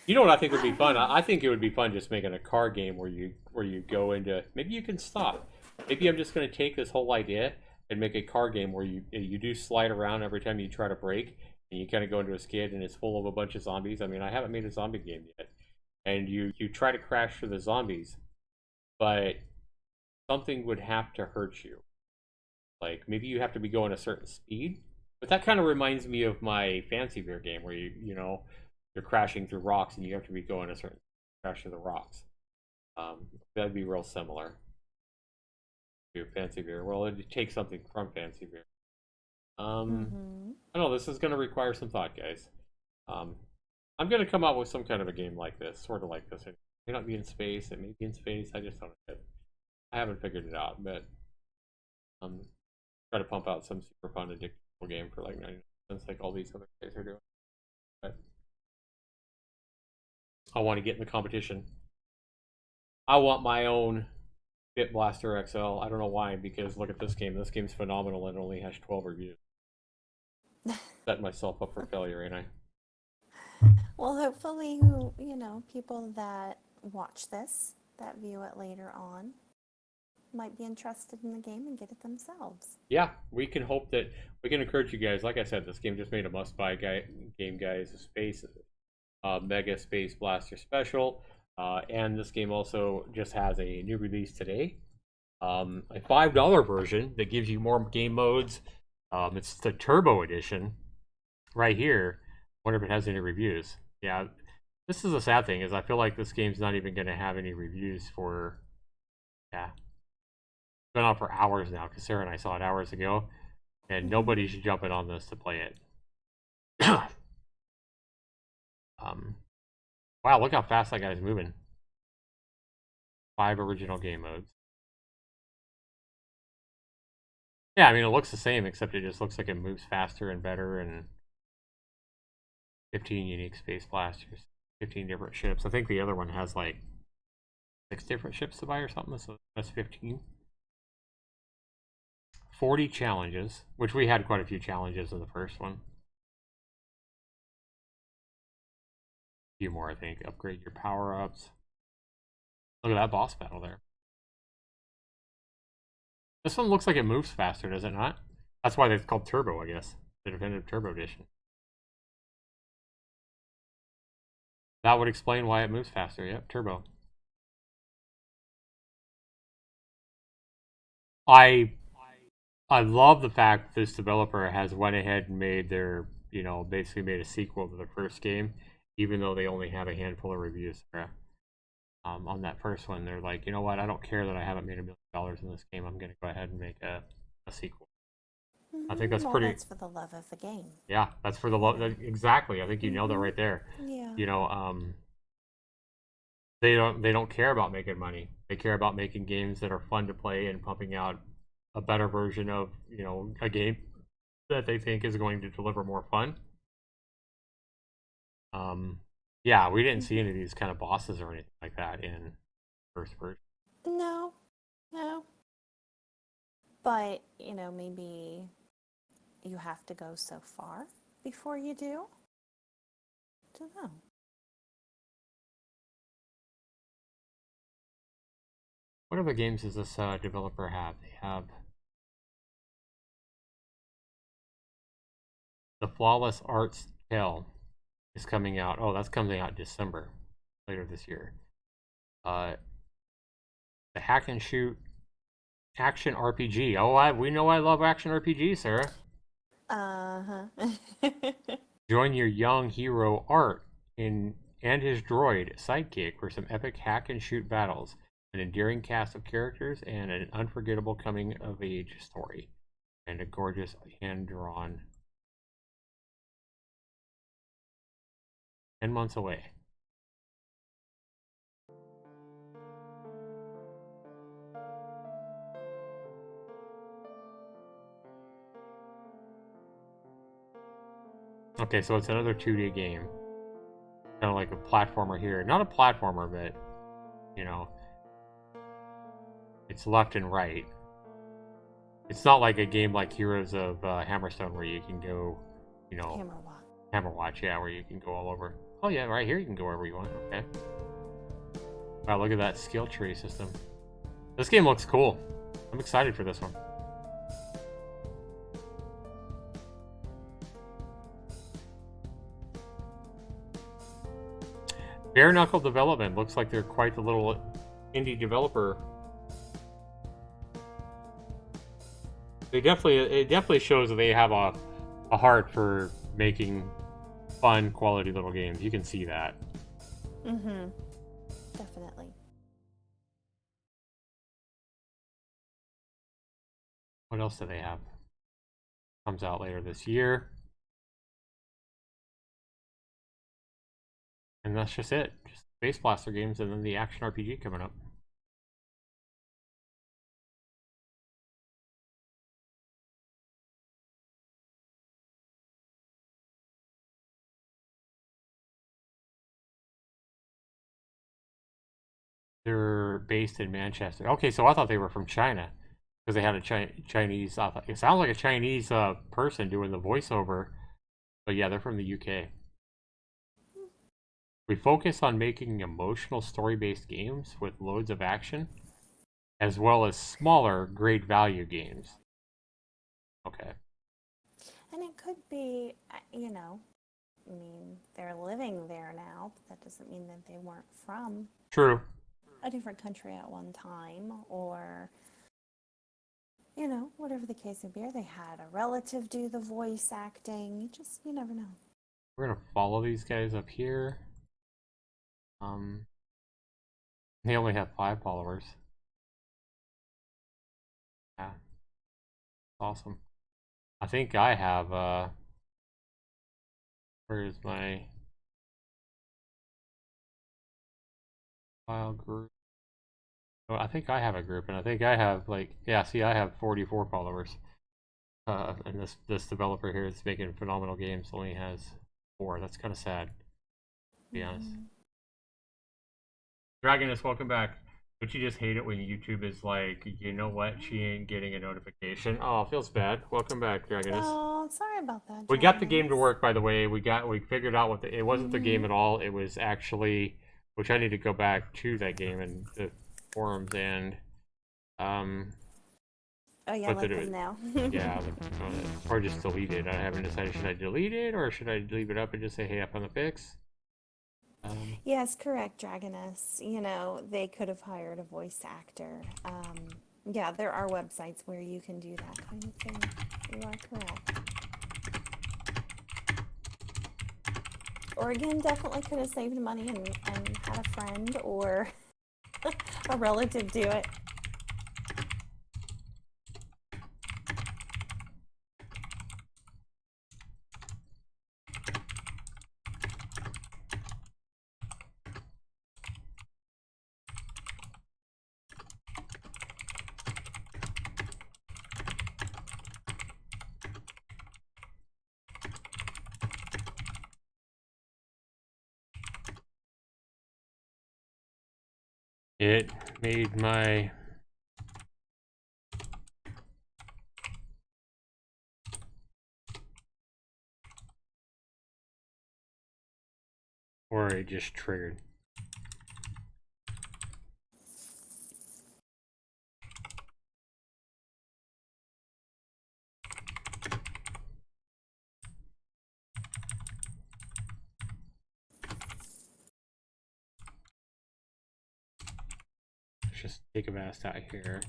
You know what I think would
I
be
don't
fun?
know.
I think it would be fun just making a car game where you go into, maybe you can stop. Maybe I'm just going to take this whole idea and make a car game where you do slide around every time you try to brake, and you kind of go into a skid and it's full of a bunch of zombies. I mean, I haven't made a zombie game yet, and you try to crash through the zombies, but something would have to hurt you. Like maybe you have to be going a certain speed. But that kind of reminds me of my Fancy Beer game where you're crashing through rocks and you have to be going a certain crash through the rocks. That'd be real similar to Fancy Beer. Well, it'd take something from Fancy Beer. I know this is going to require some thought, guys. I'm going to come up with some kind of a game like this, sort of like this. It may not be in space. It may be in space. I just don't know. I haven't figured it out, but try to pump out some super fun, addictive game for like 99 cents, like all these other guys are doing. But I want to get in the competition. I want my own Bit Blaster XL. I don't know why, because look at this game. This game's phenomenal and it only has 12 reviews. Set myself up for failure, ain't I?
Well, hopefully, people that watch this, that view it later on, might be interested in the game and get it themselves.
Yeah, we can hope that we can encourage you guys. Like I said, this game just made a must-buy game, guys. Space Mega Space Blaster Special, and this game also just has a new release today, a $5 version that gives you more game modes. It's the Turbo Edition, right here. Wonder if it has any reviews. Yeah, this is the sad thing is I feel like this game's not even going to have any reviews for. Yeah, it's been on for hours now because Sarah and I saw it hours ago, and nobody's jumping on this to play it. Wow, look how fast that guy's moving. 5 original game modes. Yeah, I mean, it looks the same, except it just looks like it moves faster and better, and 15 unique space blasters, 15 different ships. I think the other one has like 6 different ships to buy or something, so that's 15. 40 challenges, which we had quite a few challenges in the first one. A few more, I think. Upgrade your power-ups. Look at that boss battle there. This one looks like it moves faster, does it not? That's why it's called Turbo, I guess. The definitive Turbo Edition. That would explain why it moves faster. Yep, Turbo. I love the fact that this developer has went ahead and made their, basically made a sequel to the first game, even though they only have a handful of reviews. On that first one, they're like, you know what? I don't care that I haven't made $1 million in this game. I'm going to go ahead and make a sequel. I think that's pretty.
That's for the love of the game.
Yeah, that's for the love. Exactly. I think you nailed it right there.
Yeah.
They don't care about making money. They care about making games that are fun to play and pumping out a better version of a game that they think is going to deliver more fun. Yeah, we didn't see any of these kind of bosses or anything like that in first version.
No. But, maybe you have to go so far before you do. I don't know.
What other games does this developer have? They have The Flawless Arts Tale is coming out. Oh, that's coming out December, later this year. The Hack and Shoot action RPG. Oh, we know I love action RPG, Sarah. Join your young hero Art and his droid sidekick for some epic hack and shoot battles, an endearing cast of characters, and an unforgettable coming of age story, and a gorgeous hand drawn. 10 months away. Okay, so it's another 2D game. kind of like a platformer here. Not a platformer, but, you know, it's left and right. It's not like a game like Heroes of Hammerstone where you can go, you know... Hammerwatch, yeah, where you can go all over. Oh yeah, right here you can go wherever you want, okay. Wow, look at that skill tree system. This game looks cool. I'm excited for this one. Bare Knuckle Development. Looks like they're quite the little indie developer. It definitely shows that they have a heart for making fun, quality little games. You can see that.
Mm-hmm. Definitely.
What else do they have? Comes out later this year. And that's just it. Just Space Blaster games and then the action RPG coming up. They're based in Manchester. Okay, so I thought they were from China because they had a Chinese. I thought, it sounds like a Chinese person doing the voiceover, but yeah, they're from the UK. We focus on making emotional story-based games with loads of action, as well as smaller, great value games. Okay.
And it could be, you know, I mean, they're living there now, but that doesn't mean that they weren't from
True.
a different country at one time, or, you know, whatever the case may be, or they had a relative do the voice acting. You never know.
We're gonna follow these guys up here. They only have 5 followers. Yeah. Awesome. I think I have, where's my file group? Oh, I think I have a group, and I think I have, like, yeah, see, I have 44 followers. And this developer here is making phenomenal games only has 4. That's kind of sad, to be honest. Dragonus, welcome back. Don't you just hate it when YouTube is like, you know what, she ain't getting a notification? Oh, it feels bad. Welcome back, Dragonus.
Oh, sorry about that.
We got the game to work, by the way. We figured out what it wasn't the game
Mm-hmm.
at all. It was actually, which I need to go back to that game and the forums and
Oh yeah,
what
let
to do
them know.
yeah, or just delete it. I haven't decided, should I delete it or should I leave it up and just say, hey, I found the fix?
Yes, correct, Dragonus. You know, they could have hired a voice actor. Yeah, there are websites where you can do that kind of thing. You are correct. Oregon definitely could have saved money and had a friend or a relative do it.
It made my or it just triggered. Let's just take a vast out here.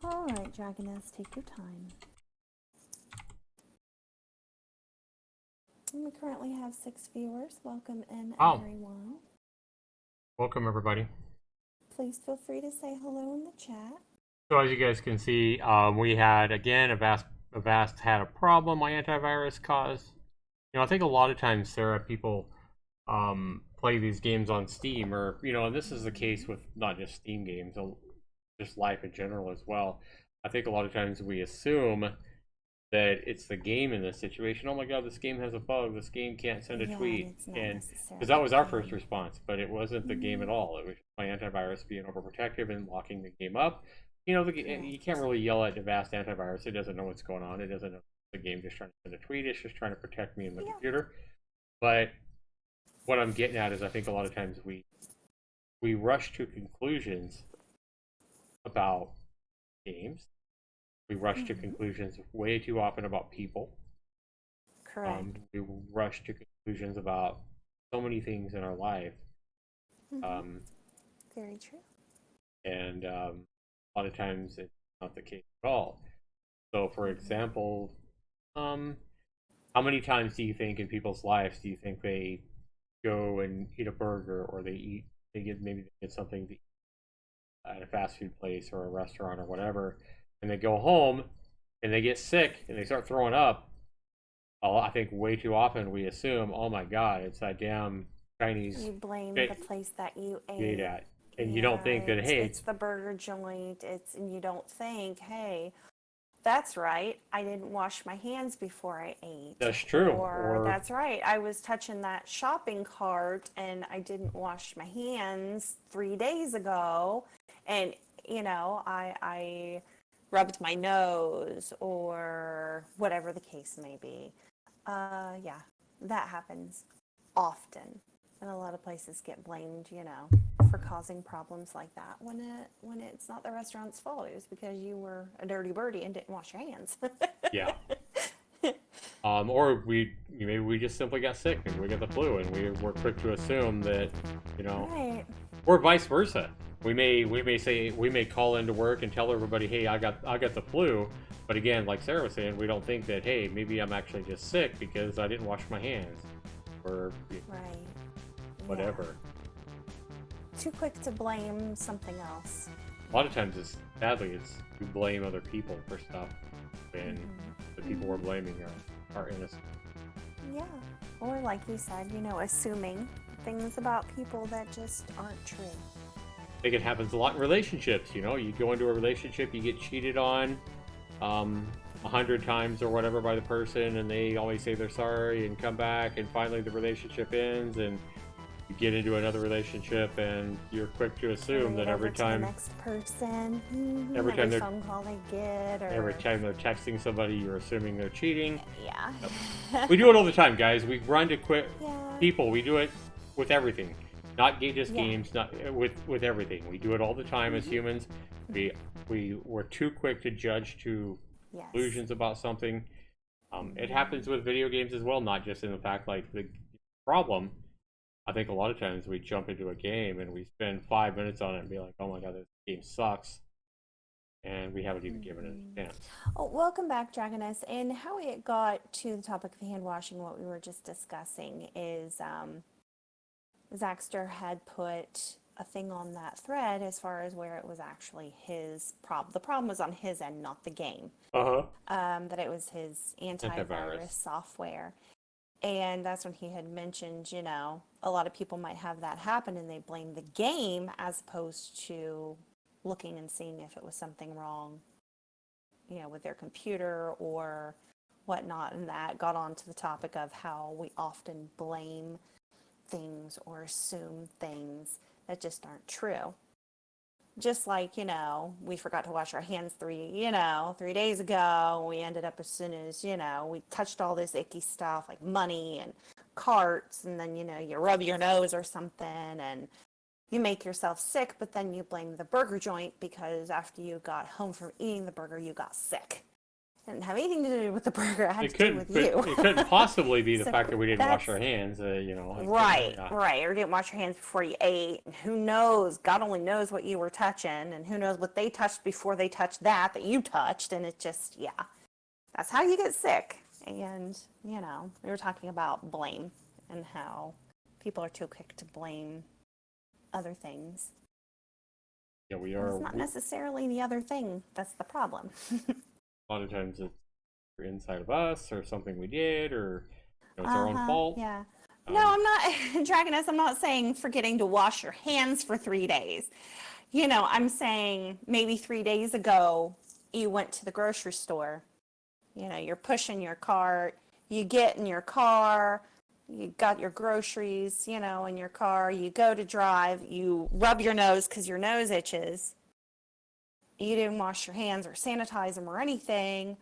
All right, Dragonus, take your time. And we currently have 6 viewers. Welcome in, everyone.
Welcome, everybody.
Please feel free to say hello in the chat.
So as you guys can see, we had, again, Avast had a problem my antivirus caused. I think a lot of times, Sarah, people play these games on Steam, or, and this is the case with not just Steam games, just life in general as well. I think a lot of times we assume that it's the game in this situation. Oh my god, this game has a bug. This game can't send a tweet. And because that was our first response, but it wasn't the game at all. It was my antivirus being overprotective and locking the game up. You can't really yell at Avast antivirus. It doesn't know what's going on. It doesn't know the game just trying to send a tweet. It's just trying to protect me and the computer. But what I'm getting at is I think a lot of times we rush to conclusions about games. We rush to conclusions way too often about people.
Correct.
We rush to conclusions about so many things in our life.
Very true.
And a lot of times it's not the case at all. So, for example, how many times do you think in people's lives do you think they go and eat a burger, or they get something to eat at a fast food place or a restaurant or whatever, and they go home and they get sick and they start throwing up? I think way too often we assume, oh my god, it's that damn Chinese.
You blame the place that you ate
at, and you don't think that
it's the burger joint. And you don't think, hey, that's right, I didn't wash my hands before I ate.
That's true.
Or that's right, I was touching that shopping cart and I didn't wash my hands 3 days ago, and I rubbed my nose, or whatever the case may be. Yeah, that happens often, and a lot of places get blamed, for causing problems like that when it's not the restaurant's fault. It was because you were a dirty birdie and didn't wash your hands.
Yeah. Or maybe we just simply got sick and we got the flu, and we're quick to assume that,
Right.
or vice versa. We may call into work and tell everybody, hey, I got the flu, but again, like Sarah was saying, we don't think that, hey, maybe I'm actually just sick because I didn't wash my hands, or
Right.
whatever.
Yeah. Too quick to blame something else.
A lot of times, sadly, we blame other people for stuff, and the people we're blaming are innocent.
Yeah. Or like you said, assuming things about people that just aren't true.
I think it happens a lot in relationships. You go into a relationship, you get cheated on 100 times or whatever by the person, and they always say they're sorry and come back, and finally the relationship ends, and you get into another relationship, and you're quick to assume that every time
the next person,
every time they're
phone call they get, or
every time they're texting somebody, you're assuming they're cheating.
Yeah.
We do it all the time, guys. We run to quit
Yeah.
people. We do it with everything, not just games, not with everything. We do it all the time as humans. We're too quick to judge to conclusions about something. It happens with video games as well, not just in the fact like the problem. I think a lot of times we jump into a game and we spend 5 minutes on it and be like, oh my god, this game sucks, and we haven't even given it a chance.
Oh, welcome back, Dragonus. And how it got to the topic of hand washing, what we were just discussing, is Zaxter had put a thing on that thread as far as where it was actually his problem. The problem was on his end, not the game. That it was his antivirus software. And that's when he had mentioned, a lot of people might have that happen and they blame the game as opposed to looking and seeing if it was something wrong, with their computer or whatnot. And that got on to the topic of how we often blame things or assume things that just aren't true. Just like, we forgot to wash our hands 3 days ago. We ended up, as soon as, we touched all this icky stuff like money and carts, and then, you rub your nose or something and you make yourself sick, but then you blame the burger joint because after you got home from eating the burger, you got sick. didn't have anything to do with the burger. It had
It
to do
couldn't.
with
But
you.
it couldn't possibly be the
So
fact that we didn't wash
that's-
our hands. You know. Like,
Right,
yeah.
right. Or didn't wash your hands before you ate. And who knows? God only knows what you were touching, and who knows what they touched before they touched that you touched. And it just, yeah, that's how you get sick. And, you know, we were talking about blame and how people are too quick to blame other things.
Yeah, we
And
are.
it's not necessarily the other thing that's the problem.
A lot of times it's inside of us or something we did, or you know, it's our own fault.
Yeah. No, I'm not, Dragonus, I'm not saying forgetting to wash your hands for 3 days. You know, I'm saying maybe 3 days ago, you went to the grocery store. You know, you're pushing your cart, you get in your car, you got your groceries, you know, in your car, you go to drive, you rub your nose because your nose itches. You didn't wash your hands or sanitize them or anything.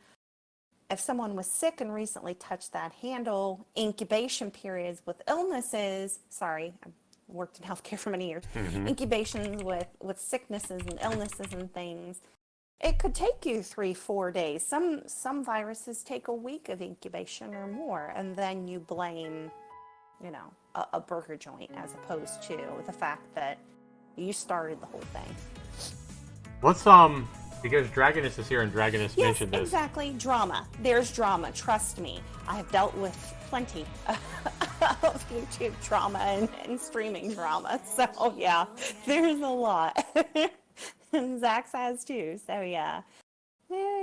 If someone was sick and recently touched that handle, incubation periods with illnesses, sorry, I worked in healthcare for many years, incubations with sicknesses and illnesses and things, it could take you 3-4 days. Some viruses take a week of incubation or more, and then you blame, you know, a burger joint as opposed to the fact that you started the whole thing.
Let's because Dragonus is here and Dragonus
Yes,
mentioned this.
exactly. Drama. There's drama. Trust me. I have dealt with plenty of YouTube drama and streaming drama. So yeah, there's a lot. And Zax has too. So yeah.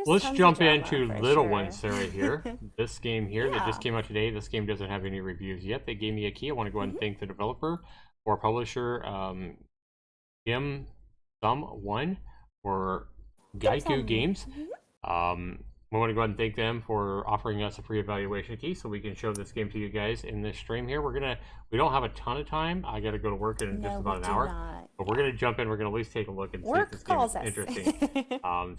Let's
tons of
jump
drama,
into
for
Little
sure.
One Sarah here. This game here that just
Yeah.
came out today. This game doesn't have any reviews yet. They gave me a key. I want to go ahead and thank the developer or publisher, Dim Thumb One or Gaiku Games. We want to go ahead and thank them for offering us a free evaluation key so we can show this game to you guys in this stream here. We don't have a ton of time. I got to go to work in just about an hour.
Not.
But we're going to jump in. We're going to at least take a look and see if
Work
this game is
calls us.
interesting.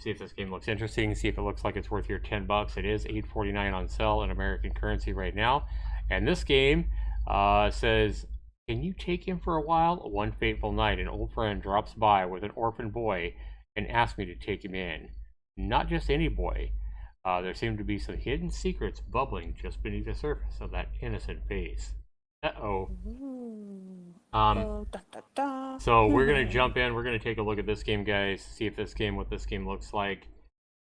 See if this game looks interesting. See if it looks like it's worth your $10. It is $8.49 on sale in American currency right now. And this game says, can you take him for a while? One fateful night, an old friend drops by with an orphan boy and asks me to take him in. Not just any boy. There seem to be some hidden secrets bubbling just beneath the surface of that innocent face. Uh-oh.
Oh, da, da, da.
So we're going to jump in. We're going to take a look at this game, guys, see if what this game looks like.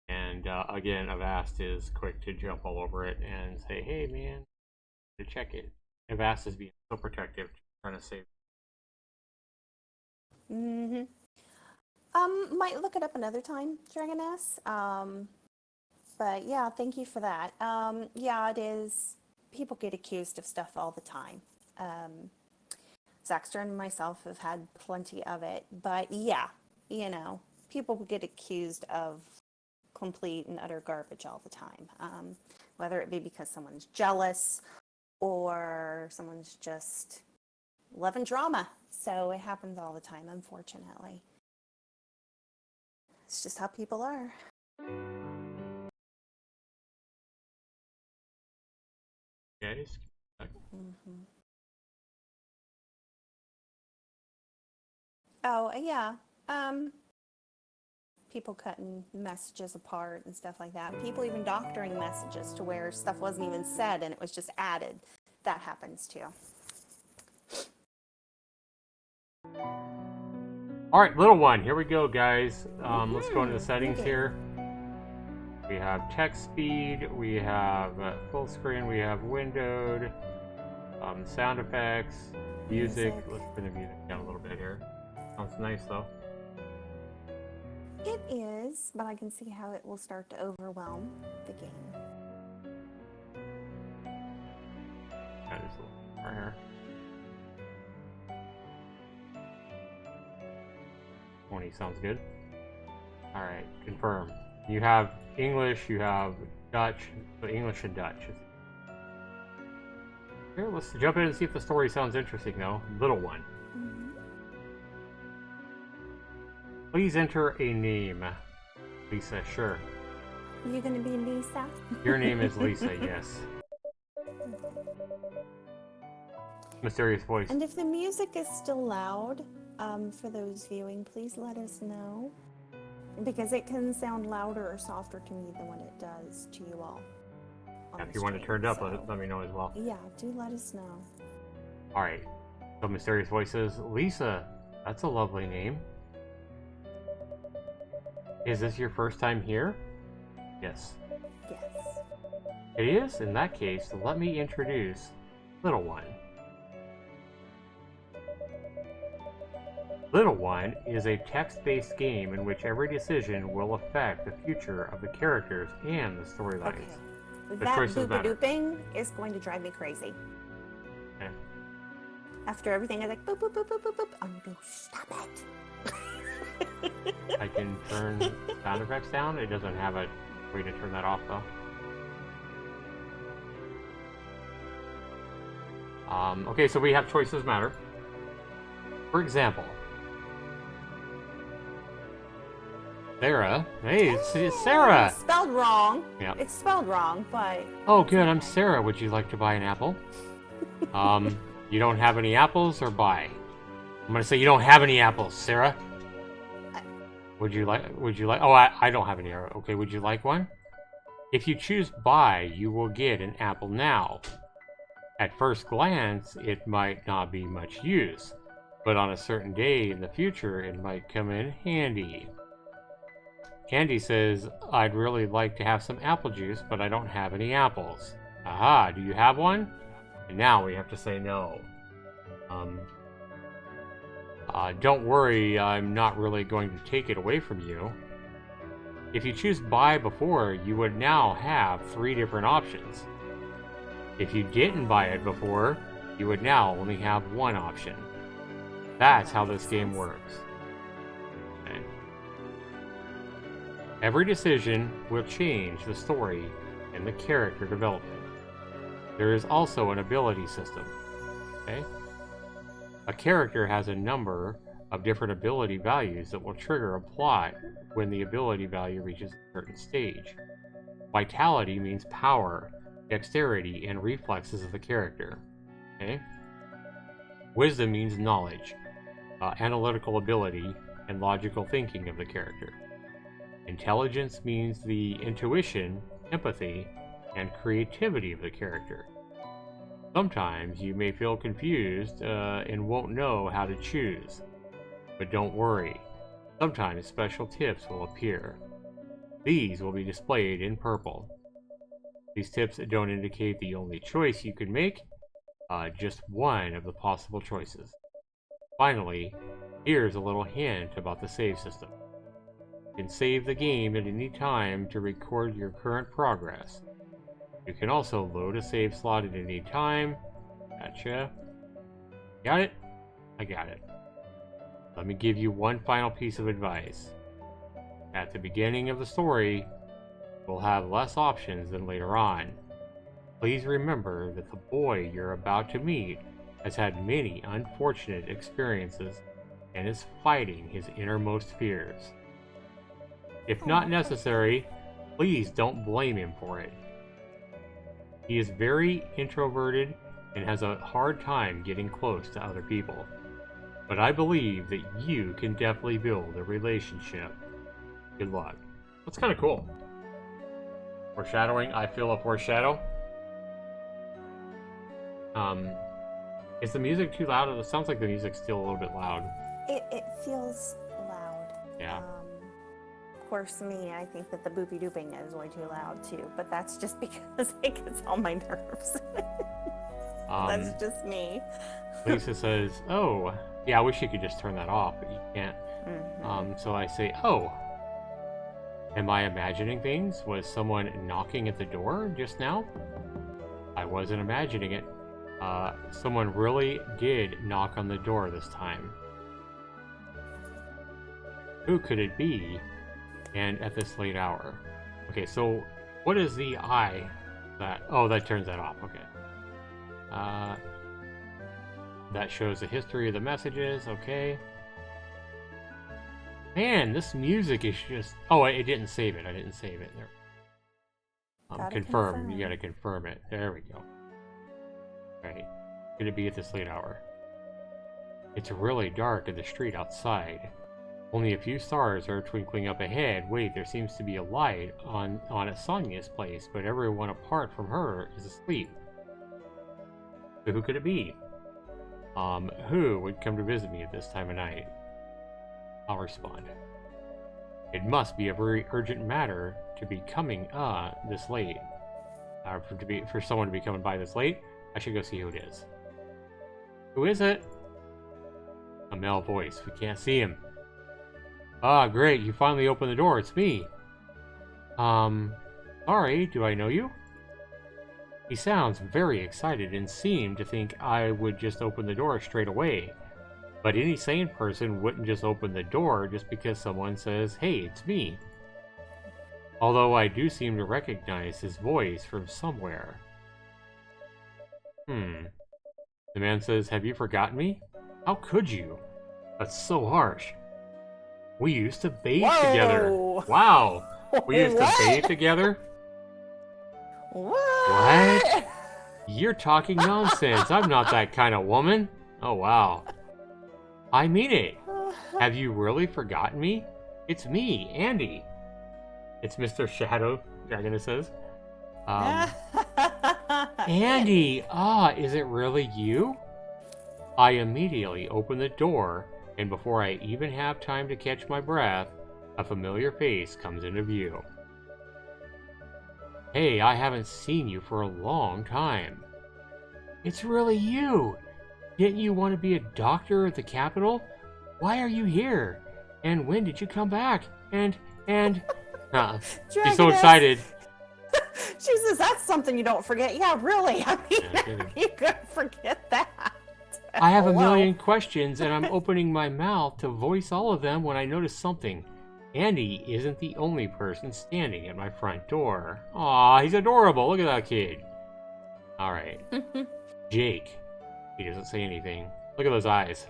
And again, Avast is quick to jump all over it and say, hey, man, to check it. Avast is being so protective, trying to save.
Might look it up another time, Dragonus. But yeah, thank you for that. Yeah, it is. People get accused of stuff all the time. Zaxtorian and myself have had plenty of it. But yeah, you know, people get accused of complete and utter garbage all the time. Whether it be because someone's jealous or someone's just loving drama. So it happens all the time, unfortunately. It's just how people are.
Guys,
Oh, yeah. People cutting messages apart and stuff like that. People even doctoring messages to where stuff wasn't even said and it was just added. That happens too.
all right, Little One, here we go, guys. Let's go into the settings here. We have text speed, we have full screen, we have windowed, sound effects, music. Let's bring the music down a little bit here. Sounds nice though.
It is, but I can see how it will start to overwhelm the game.
That is a little right here. 20 sounds good. All right, confirm. You have English, you have Dutch, so English and Dutch. Here, let's jump in and see if the story sounds interesting though. Little One. Please enter a name. Lisa, sure.
You gonna be Lisa?
Your name is Lisa, yes. Mysterious voice.
And if the music is still loud, for those viewing, please let us know. Because it can sound louder or softer to me than what it does to you all.
If you want it turned up, let me know as well.
Yeah, do let us know.
Alright. So mysterious voices. Lisa, that's a lovely name. Is this your first time here? Yes.
Yes.
It is? In that case, let me introduce Little One. Little One is a text-based game in which every decision will affect the future of the characters and the storylines.
Okay.
The
That
choices matter.
boop-a-dooping is going to drive me crazy.
Okay.
After everything is like boop, boop, boop, boop, boop, boop. I'm going to stop it.
I can turn sound effects down. It doesn't have a way to turn that off, though. Okay, so we have choices matter. For example, Sarah. Hey, it's Sarah.
It's spelled wrong.
Yep.
It's spelled wrong, but
Oh, good. I'm Sarah. Would you like to buy an apple? You don't have any apples, or buy? I'm gonna say you don't have any apples, Sarah. Would you like? Oh, I don't have any. Okay. Would you like one? If you choose buy, you will get an apple now. At first glance, it might not be much use, but on a certain day in the future, it might come in handy. Candy says, I'd really like to have some apple juice, but I don't have any apples. Aha, do you have one? And now we have to say no. Don't worry, I'm not really going to take it away from you. If you choose buy before, you would now have 3 different options. If you didn't buy it before, you would now only have 1 option. That's how this game works. Okay. Every decision will change the story and the character development. There is also an ability system. Okay? A character has a number of different ability values that will trigger a plot when the ability value reaches a certain stage. Vitality means power, dexterity, and reflexes of the character. Okay? Wisdom means knowledge, analytical ability, and logical thinking of the character. Intelligence means the intuition, empathy, and creativity of the character. Sometimes you may feel confused and won't know how to choose. But don't worry, sometimes special tips will appear. These will be displayed in purple. These tips don't indicate the only choice you can make, just one of the possible choices. Finally, here's a little hint about the save system. You can save the game at any time to record your current progress. You can also load a save slot at any time. Gotcha. Got it? I got it. Let me give you one final piece of advice. At the beginning of the story, you'll have less options than later on. Please remember that the boy you're about to meet has had many unfortunate experiences and is fighting his innermost fears. If not necessary, please don't blame him for it. He is very introverted and has a hard time getting close to other people. But I believe that you can definitely build a relationship. Good luck. That's kind of cool. Foreshadowing. I feel a foreshadow. Is the music too loud? It sounds like the music's still a little bit loud.
it feels loud.
Yeah.
Of course, me, I think that the boopy dooping is way too loud too, but that's just because it gets on my nerves. That's just me.
Lisa says, oh, yeah, I wish you could just turn that off, but you can't. So I say, oh, am I imagining things? Was someone knocking at the door just now? I wasn't imagining it. Someone really did knock on the door this time. Who could it be? And at this late hour. Okay, so what is the I that... Oh, that turns that off. Okay. That shows the history of the messages. Okay. Man, this music is just... Oh, it didn't save it. I didn't save it. There. Confirm. You gotta confirm it. There we go. Right. Could it be at this late hour? It's really dark in the street outside. Only a few stars are twinkling up ahead. Wait, there seems to be a light on at Sonia's place, but everyone apart from her is asleep. So who could it be? Who would come to visit me at this time of night? I'll respond. It must be a very urgent matter to be coming this late. For someone to be coming by this late. I should go see who it is. Who is it? A male voice. We can't see him. Ah, great, you finally opened the door. It's me. Sorry, do I know you? He sounds very excited and seemed to think I would just open the door straight away. But any sane person wouldn't just open the door just because someone says, hey, it's me. Although I do seem to recognize his voice from somewhere. The man says, have you forgotten me? How could you? That's so harsh. We used to bathe together. Wow. We used to bathe together? What? You're talking nonsense. I'm not that kind of woman. Oh, wow. I mean it. Have you really forgotten me? It's me, Andy. It's Mr. Shadow, Dragonus says. Andy, is it really you? I immediately open the door, and before I even have time to catch my breath, a familiar face comes into view. Hey, I haven't seen you for a long time. It's really you! Didn't you want to be a doctor at the Capitol? Why are you here? And when did you come back? And... She's so excited.
She says, that's something you don't forget. Yeah, really. I mean, you could forget that.
I have a million questions, and I'm opening my mouth to voice all of them when I notice something. Andy isn't the only person standing at my front door. Aw, he's adorable. Look at that kid. Alright. Jake. He doesn't say anything. Look at those eyes.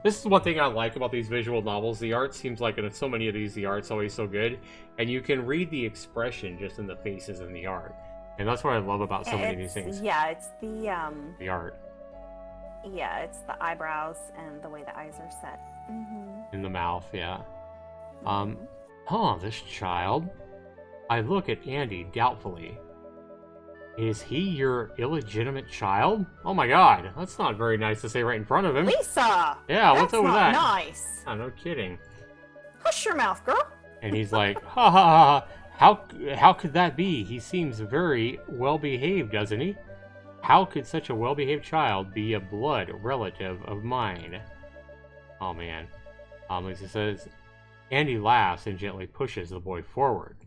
This is one thing I like about these visual novels. The art seems like, in so many of these, the art's always so good. And you can read the expression just in the faces in the art. And that's what I love about so many of these things.
Yeah, it's the
art.
Yeah, it's the eyebrows and the way the eyes are set.
In the mouth, yeah. This child. I look at Andy doubtfully. Is he your illegitimate child? Oh my god, that's not very nice to say right in front of him.
Lisa!
Yeah, what's up with that?
Nice.
Oh, no kidding.
Hush your mouth, girl.
And he's like, ha ha ha, how could that be? He seems very well behaved, doesn't he? How could such a well behaved child be a blood relative of mine? Oh man. Lisa says, Andy laughs and gently pushes the boy forward.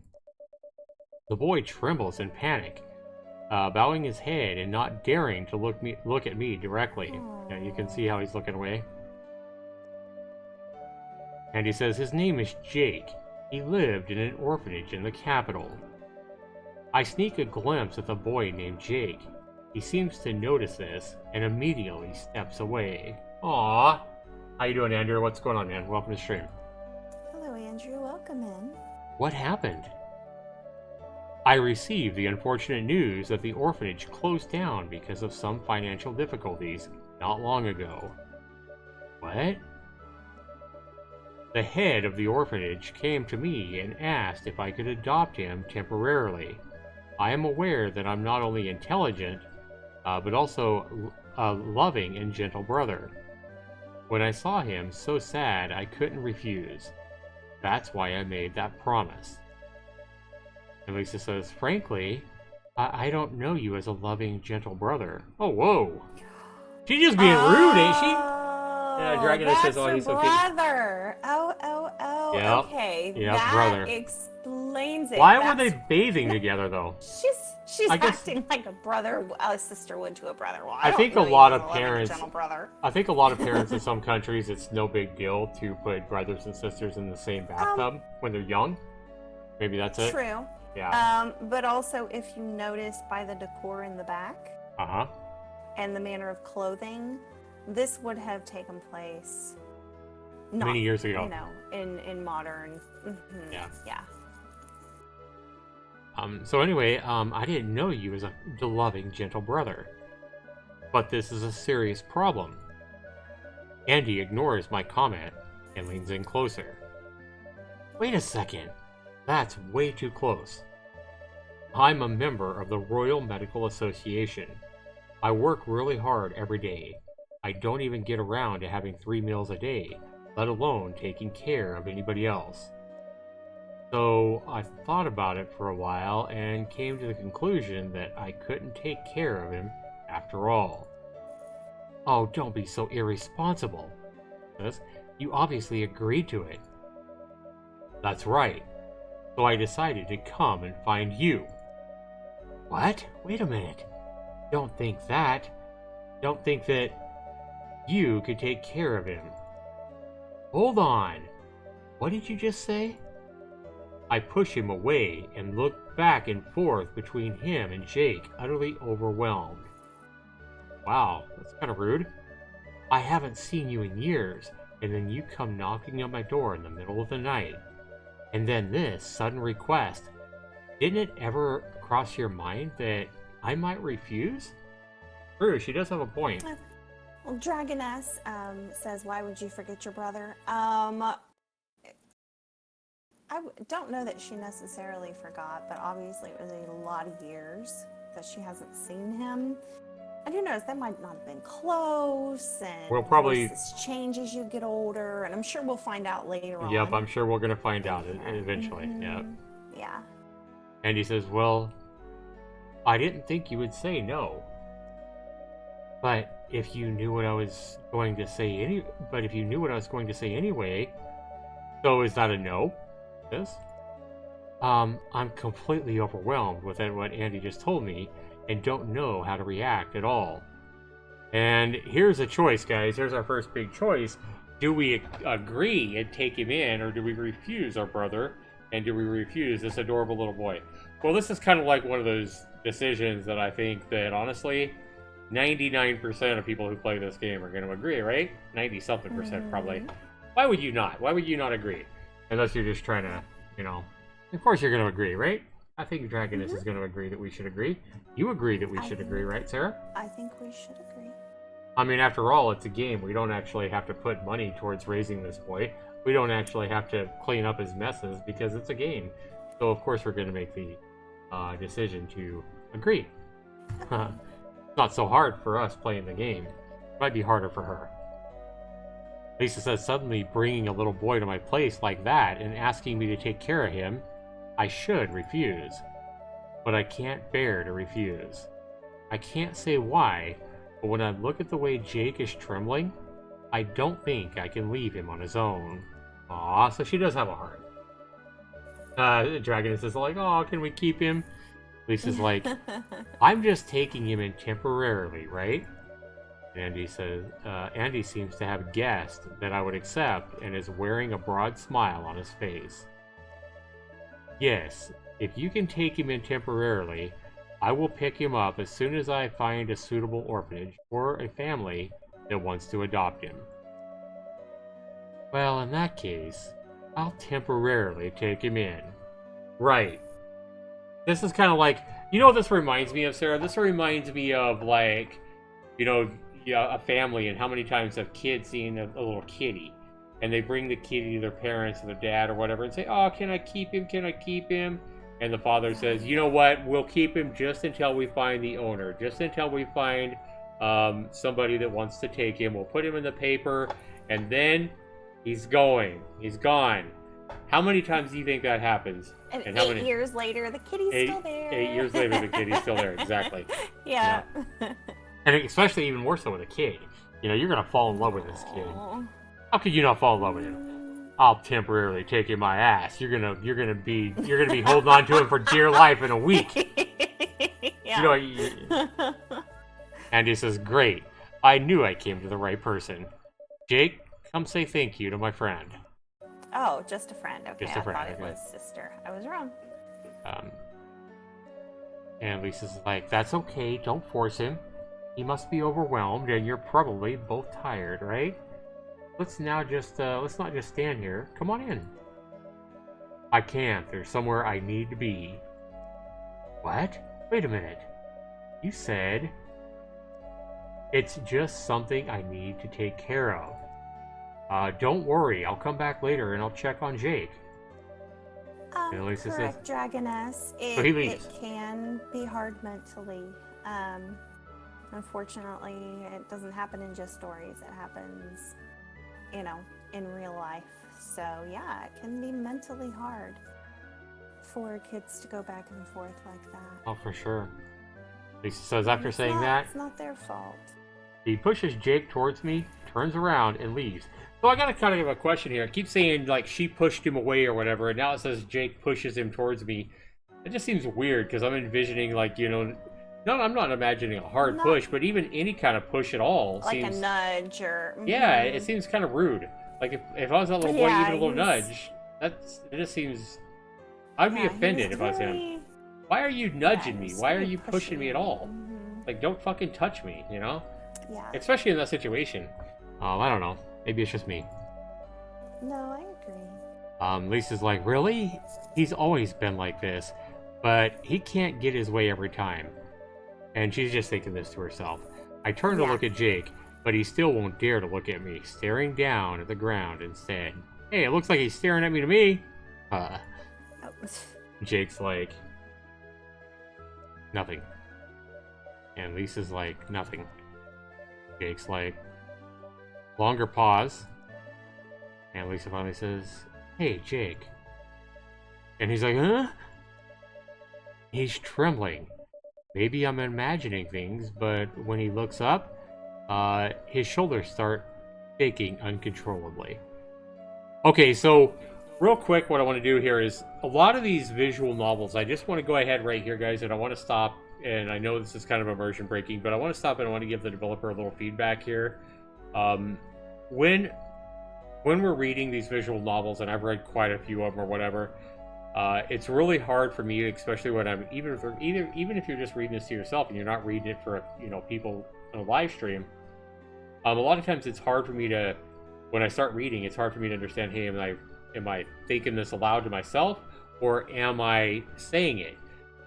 The boy trembles in panic, bowing his head and not daring to look at me directly. Yeah, you can see how he's looking away. And he says his name is Jake. He lived in an orphanage in the capital. I sneak a glimpse at the boy named Jake. He seems to notice this and immediately steps away. Aww. How you doing, Andrew? What's going on, man? Welcome to the stream.
Hello, Andrew. Welcome in.
What happened? I received the unfortunate news that the orphanage closed down because of some financial difficulties not long ago. What? The head of the orphanage came to me and asked if I could adopt him temporarily. I am aware that I'm not only intelligent, but also a loving and gentle brother. When I saw him so sad, I couldn't refuse. That's why I made that promise. And Lisa says, frankly, I don't know you as a loving, gentle brother. Oh, whoa. She's just being rude, ain't she? Yeah, Dragonus says, oh, he's so cute.
Brother.
Yep.
Okay.
Yep,
that
brother.
Explains it.
Why were they bathing together, though?
She's acting like a sister would to a brother. Well,
I think
really
a lot of
love a
parents.
gentle brother.
I think a lot of parents in some countries, it's no big deal to put brothers and sisters in the same bathtub when they're young. Maybe that's it.
True.
Yeah.
But also, if you notice by the decor in the back and the manner of clothing, this would have taken place
many years ago.
You know, in modern. Yeah.
So anyway, I didn't know you as a loving, gentle brother. But this is a serious problem. Andy ignores my comment and leans in closer. Wait a second. That's way too close. I'm a member of the Royal Medical Association. I work really hard every day. I don't even get around to having 3 meals a day, let alone taking care of anybody else. So I thought about it for a while and came to the conclusion that I couldn't take care of him after all. Oh, don't be so irresponsible. You obviously agreed to it. That's right. So I decided to come and find you. What? Wait a minute. Don't think that. Don't think that you could take care of him. Hold on. What did you just say? I push him away and look back and forth between him and Jake, utterly overwhelmed. Wow, that's kind of rude. I haven't seen you in years, and then you come knocking on my door in the middle of the night. And then this sudden request. Didn't it ever cross your mind that I might refuse? True, she does have a point.
Well, Dragonus says, why would you forget your brother? Don't know that she necessarily forgot, but obviously it was a lot of years that she hasn't seen him. And who knows, they might not have been close, and
we'll probably
voices change as you get older, and I'm sure we'll find out later on.
Yep, I'm sure we're going to find out eventually.
Mm-hmm.
Yep.
Yeah.
And he says, well, I didn't think you would say no. But if you knew what I was going to say anyway, so is that a no? Yes. I'm completely overwhelmed with what Andy just told me and don't know how to react at all. And here's a choice, guys. Here's our first big choice. Do we agree and take him in, or do we refuse our brother? And do we refuse this adorable little boy? Well, this is kind of like one of those decisions that I think that, honestly, 99% of people who play this game are going to agree, right? 90-something percent probably. Why would you not? Why would you not agree? Unless you're just trying to, of course you're going to agree, right? I think Dragonus is going to agree that we should agree. You agree that we should agree, right, Sarah?
I think we should agree.
I mean, after all, it's a game. We don't actually have to put money towards raising this boy. We don't actually have to clean up his messes because it's a game. So, of course, we're going to make the decision to agree. It's not so hard for us playing the game. It might be harder for her. Lisa says, suddenly bringing a little boy to my place like that and asking me to take care of him, I should refuse. But I can't bear to refuse. I can't say why, but when I look at the way Jake is trembling, I don't think I can leave him on his own. Aw, so she does have a heart. Dragonus is like, aw, can we keep him? Lisa's like, I'm just taking him in temporarily, right? Andy says, Andy seems to have guessed that I would accept and is wearing a broad smile on his face. Yes, if you can take him in temporarily, I will pick him up as soon as I find a suitable orphanage or a family that wants to adopt him. Well, in that case, I'll temporarily take him in. Right. This is kind of like, you know what this reminds me of, Sarah? This reminds me of, like, a family, and how many times have kids seen a little kitty, and they bring the kitty to their parents or their dad or whatever and say, oh, can I keep him? Can I keep him? And the father says, you know what? We'll keep him just until we find the owner, just until we find somebody that wants to take him. We'll put him in the paper, and then he's going. He's gone. How many times do you think that happens?
And how many years later, the kitty's still there.
8 years later, the kitty's still there. Exactly.
Yeah.
And especially even more so with a kid. You're gonna fall in love with this kid.
Aww.
How could you not fall in love with him? I'll temporarily take in my ass. You're gonna be holding on to him for dear life in a week.
Yeah.
Andy says, great. I knew I came to the right person. Jake, come say thank you to my friend.
Oh, just a friend. Okay,
Just a friend,
I thought
okay.
it was sister. I was wrong.
And Lisa's like, that's okay. Don't force him. He must be overwhelmed, and you're probably both tired, right? Let's not just stand here. Come on in. I can't. There's somewhere I need to be. What? Wait a minute. You said... It's just something I need to take care of. Don't worry. I'll come back later and I'll check on Jake. And Lisa says,
correct, Dragonus.
so he
It
leaves.
can be hard mentally. Unfortunately, it doesn't happen in just stories. It happens, in real life. So yeah, it can be mentally hard for kids to go back and forth like that.
Oh, for sure. Lisa says, after saying that,
it's not their fault.
he pushes Jake towards me, turns around, and leaves. So I got to kind of have a question here. I keep saying, like, she pushed him away or whatever, and now it says Jake pushes him towards me. It just seems weird, because I'm envisioning, like, no, I'm not imagining a hard push, but even any kind of push at all
like
seems...
a nudge or...
Yeah, it seems kind of rude. Like, if I was that little boy, even a little nudge, it just seems... I'd be offended if I was him. Why are you nudging me? Why are you pushing me at all? Like, don't fucking touch me, Yeah.
Especially
in that situation. I don't know. Maybe it's just me.
No, I agree.
Lisa's like, really? He's always been like this, but he can't get his way every time. And she's just thinking this to herself. I turn to look at Jake, but he still won't dare to look at me, staring down at the ground instead. Hey, it looks like he's staring at me to me. Jake's like, nothing. And Lisa's like, nothing. Jake's like, longer pause. And Lisa finally says, hey, Jake. And he's like, huh? He's trembling. Maybe I'm imagining things, but when he looks up, his shoulders start shaking uncontrollably. Okay, so real quick, what I want to do here is a lot of these visual novels, I just want to go ahead right here, guys, and I want to stop. And I know this is kind of immersion breaking, but I want to stop and I want to give the developer a little feedback here. When we're reading these visual novels, and I've read quite a few of them or whatever, it's really hard for me, especially when I'm even if you're just reading this to yourself and you're not reading it for people on a live stream. A lot of times it's hard for me to, when I start reading, it's hard for me to understand. Hey, am I thinking this aloud to myself, or am I saying it?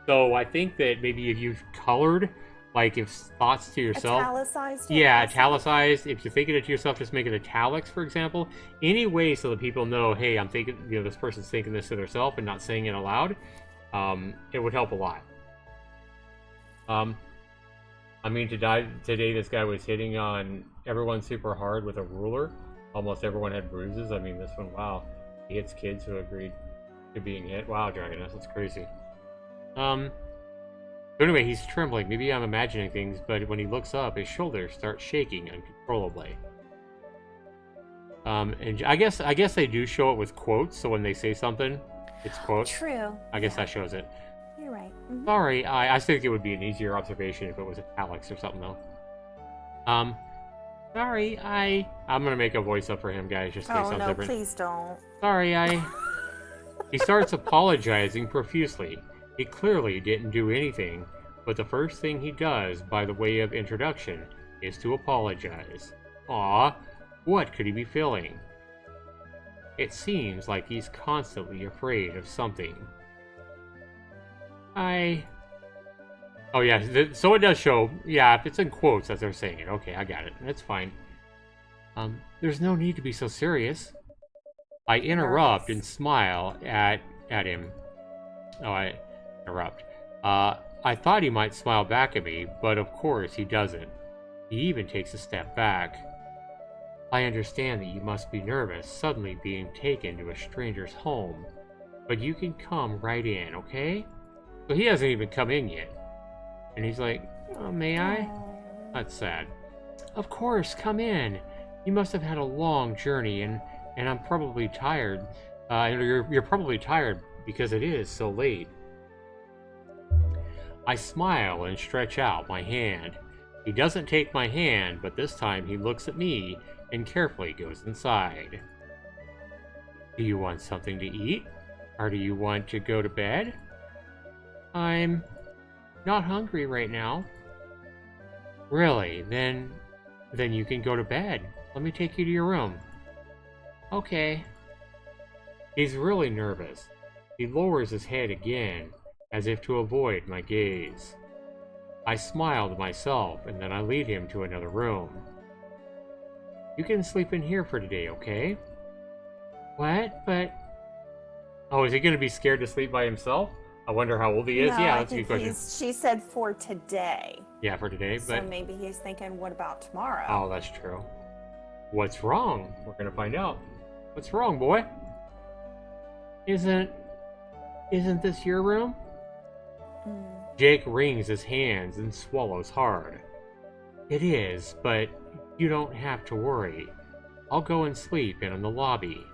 So I think that maybe if you've colored, like if thoughts to yourself,
italicized.
Yeah, italicized. If you're thinking it to yourself, just make it italics, for example. Any way so that people know, hey, I'm thinking, this person's thinking this to themselves and not saying it aloud. It would help a lot. Today this guy was hitting on everyone super hard with a ruler. Almost everyone had bruises. I mean, this one, wow, he hits kids who agreed to being hit. Wow, Dragonus, that's crazy. So anyway, he's trembling. Maybe I'm imagining things, but when he looks up, his shoulders start shaking uncontrollably. And I guess they do show it with quotes, so when they say something, it's quotes.
True.
I guess that shows it.
You're right. Mm-hmm.
Sorry, I think it would be an easier observation if it was italics or something, though. Sorry, I'm gonna make a voice up for him, guys, just in case something different.
Please don't.
Sorry, He starts apologizing profusely. He clearly didn't do anything, but the first thing he does, by the way of introduction, is to apologize. Aw, what could he be feeling? It seems like he's constantly afraid of something. Oh yeah, so it does show, yeah, if it's in quotes as they're saying it. Okay, I got it. That's fine. There's no need to be so serious. I interrupt and smile at him. Oh, I interrupt. I thought he might smile back at me, but of course he doesn't. He even takes a step back. I understand that you must be nervous suddenly being taken to a stranger's home, but you can come right in, okay? So he hasn't even come in yet. And he's like, oh, may I? That's sad. Of course, come in. You must have had a long journey, and I'm probably tired. You're probably tired because it is so late. I smile and stretch out my hand. He doesn't take my hand, but this time he looks at me and carefully goes inside. Do you want something to eat? Or do you want to go to bed? I'm not hungry right now. Really? Then you can go to bed. Let me take you to your room. Okay. He's really nervous. He lowers his head again, as if to avoid my gaze. I smile to myself, and then I lead him to another room. You can sleep in here for today, okay? What? But Oh, is he going to be scared to sleep by himself? I wonder how old he is.
No,
Yeah,
I
that's a good
think
question.
she said for today.
Yeah, for today,
So
but...
maybe he's thinking, what about tomorrow?
Oh, that's true. What's wrong? We're going to find out. What's wrong, boy? Isn't this your room? Jake wrings his hands and swallows hard. It is, but you don't have to worry. I'll go and sleep in the lobby.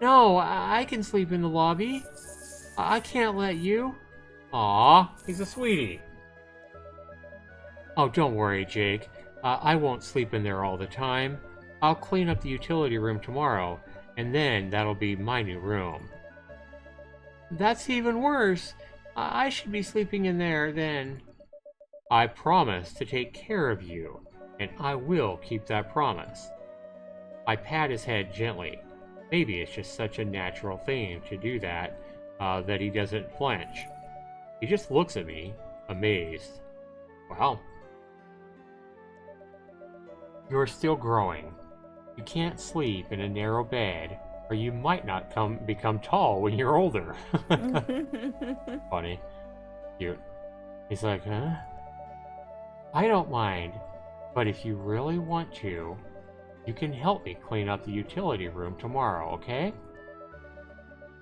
No, I can sleep in the lobby. I can't let you. Aw, he's a sweetie. Oh, don't worry, Jake. I won't sleep in there all the time. I'll clean up the utility room tomorrow, and then that'll be my new room. That's even worse. I should be sleeping in there then. I promise to take care of you, and I will keep that promise. I pat his head gently. Maybe it's just such a natural thing to do that he doesn't flinch. He just looks at me, amazed. Wow. You're still growing. You can't sleep in a narrow bed, or you might not become tall when you're older. Funny. Cute. He's like, huh? I don't mind, but if you really want to, you can help me clean up the utility room tomorrow, okay?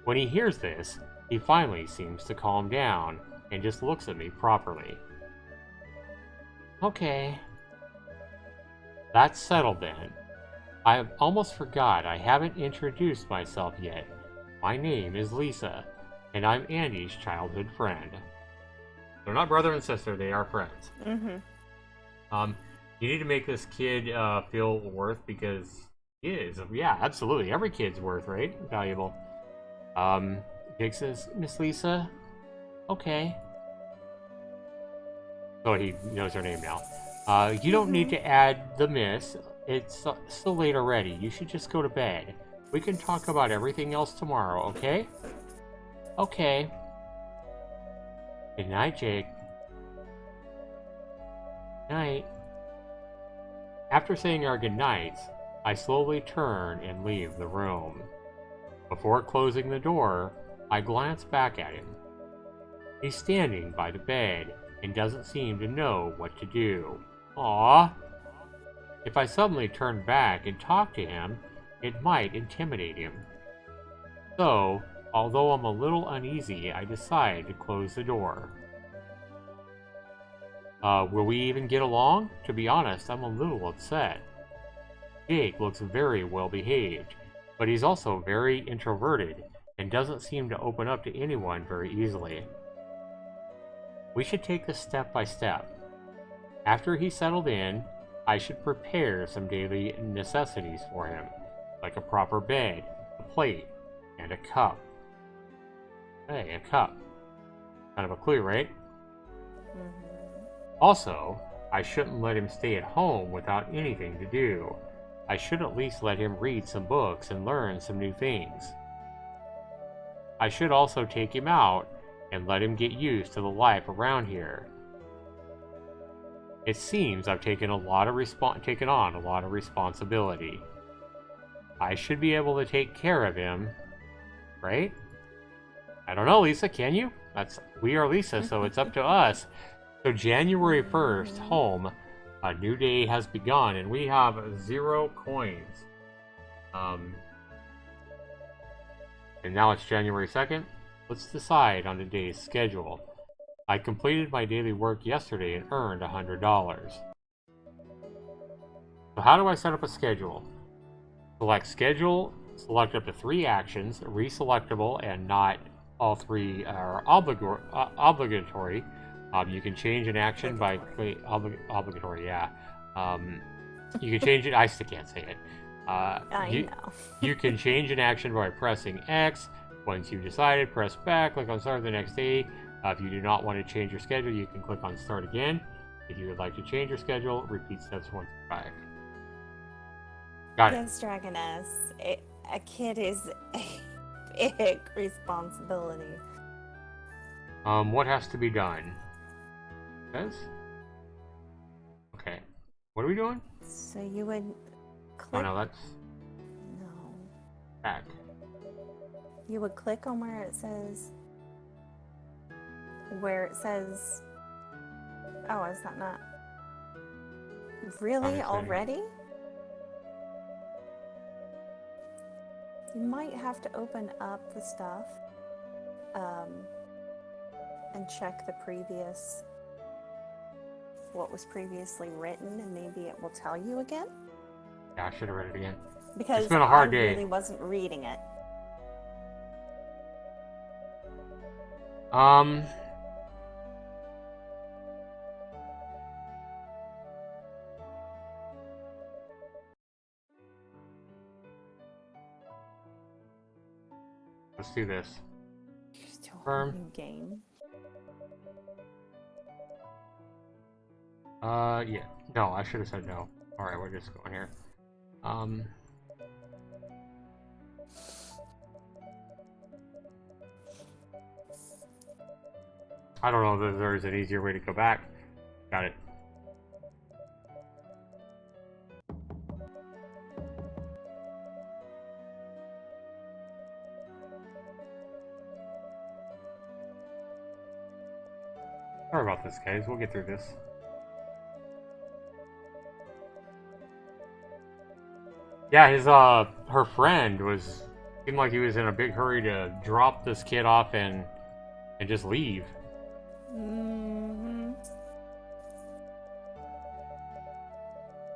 When he hears this, he finally seems to calm down and just looks at me properly. Okay. That's settled then. I almost forgot I haven't introduced myself yet. My name is Lisa, and I'm Andy's childhood friend. They're not brother and sister, they are friends. You need to make this kid feel worth, because he is. Yeah, absolutely. Every kid's worth, right? Valuable. Jake says, Miss Lisa? Okay. So he knows her name now. You don't need to add the miss. It's so late already. You should just go to bed. We can talk about everything else tomorrow, okay? Okay. Good night, Jake. Night. After saying our goodnights, I slowly turn and leave the room. Before closing the door, I glance back at him. He's standing by the bed and doesn't seem to know what to do. Aww. If I suddenly turn back and talk to him, it might intimidate him. So, although I'm a little uneasy, I decide to close the door. Will we even get along? To be honest, I'm a little upset. Jake looks very well behaved, but he's also very introverted and doesn't seem to open up to anyone very easily. We should take this step by step. After he's settled in, I should prepare some daily necessities for him, like a proper bed, a plate, and a cup. Hey, a cup. Kind of a clue, right? Also, I shouldn't let him stay at home without anything to do. I should at least let him read some books and learn some new things. I should also take him out and let him get used to the life around here. It seems I've taken on a lot of responsibility. I should be able to take care of him, right? I don't know, Lisa, can you? We are Lisa, so it's up to us. So January 1st, home, a new day has begun, and we have 0 coins. And now it's January 2nd. Let's decide on today's schedule. I completed my daily work yesterday and earned $100. So how do I set up a schedule? Select schedule, select up to 3 actions, reselectable, and not all 3 are obligatory. You can change an action by obligatory, yeah. You can change it. I still can't say it.
I know.
You can change an action by pressing X. Once you've decided, press back, click on start the next day. If you do not want to change your schedule, you can click on start again. If you would like to change your schedule, repeat steps 1 through 5. Got it.
Yes, Dragonus. A kid is a big responsibility.
What has to be done? Says? Okay. What are we doing?
So you would
Oh
click.
no, that's
No.
back.
You would click on where it says, oh, is that not really already? You might have to open up the stuff and check the previous, what was previously written, and maybe it will tell you again.
Yeah, I should have read it again.
Because
it's been a hard
I
day.
really wasn't reading it.
Let's do this.
Still a
Confirm.
new game.
Yeah. No, I should have said no. Alright, we're just going here. I don't know if there's an easier way to go back. Got it. Sorry about this, guys. We'll get through this. Yeah, her friend seemed like he was in a big hurry to drop this kid off and just leave.
Mm-hmm.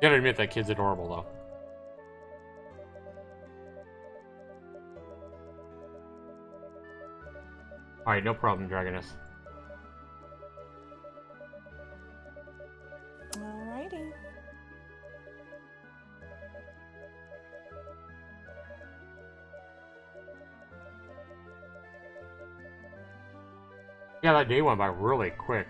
Gotta admit that kid's adorable, though. Alright, no problem, Dragonus.
Alrighty.
Yeah, that day went by really quick.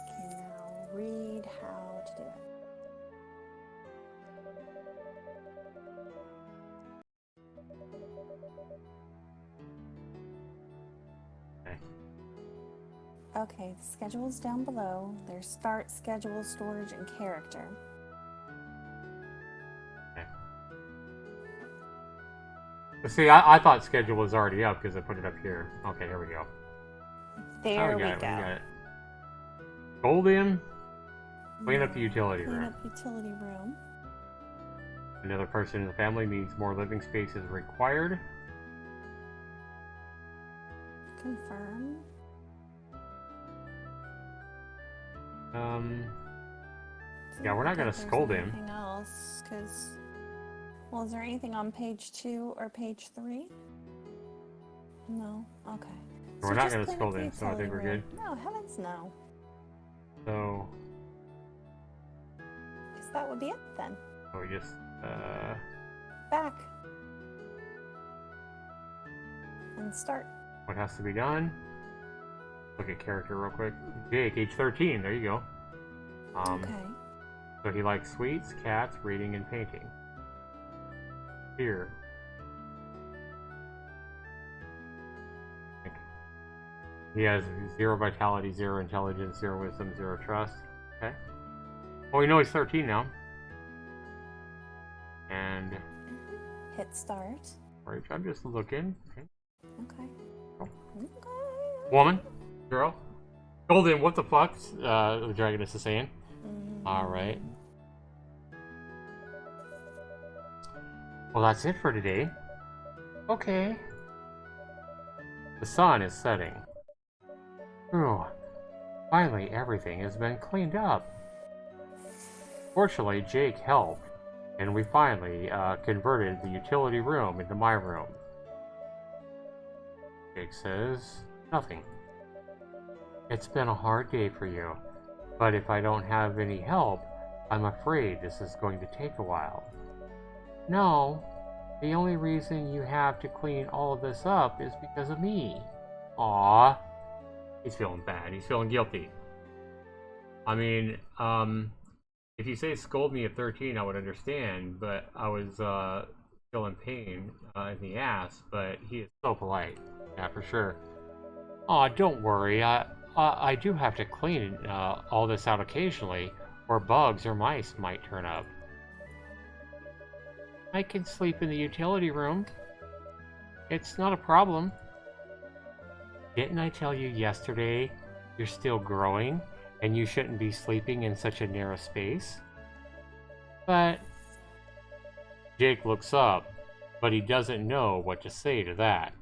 Okay, now read how to do it. Okay, the schedule's down below. There's start, schedule, storage, and character.
Okay. But see, I thought schedule was already up because I put it up here. Okay, here we go.
There
we
we
got
go.
it. We got it. Golden. Clean up the utility
Clean
room.
up utility room.
Another person in the family needs more living space is required.
Confirm.
Yeah, we're not gonna scold him.
Anything else? Because, well, is there anything on page 2 or page 3? No. Okay.
We're not
just
gonna
clean
scold
up the
him, so I think we're
utility
good.
room. No, heavens no.
So
Because that would be it then.
we just
Back. And start.
what has to be done? Look at character real quick. Jake, age 13. There you go.
Okay.
So he likes sweets, cats, reading, and painting. VEER. He has 0 vitality, 0 intelligence, 0 wisdom, 0 trust. Okay. Well, we know he's 13 now. And
Hit start.
right, I'm just looking. Okay.
Okay.
Oh.
Okay.
Woman, girl, golden. What the fuck? The Dragonus is saying. All right. Well, that's it for today. Okay. The sun is setting. Ooh. Finally, everything has been cleaned up. Fortunately, Jake helped, and we finally converted the utility room into my room. Jake says, nothing. It's been a hard day for you, but if I don't have any help, I'm afraid this is going to take a while. No, the only reason you have to clean all of this up is because of me. Aww. He's feeling bad. He's feeling guilty. I mean, If you say scold me at 13, I would understand, but I was still in pain in the ass, but he is so polite. Yeah, for sure. Aw, don't worry. I do have to clean all this out occasionally, or bugs or mice might turn up. I can sleep in the utility room. It's not a problem. Didn't I tell you yesterday you're still growing and you shouldn't be sleeping in such a narrow space? But Jake looks up, but he doesn't know what to say to that.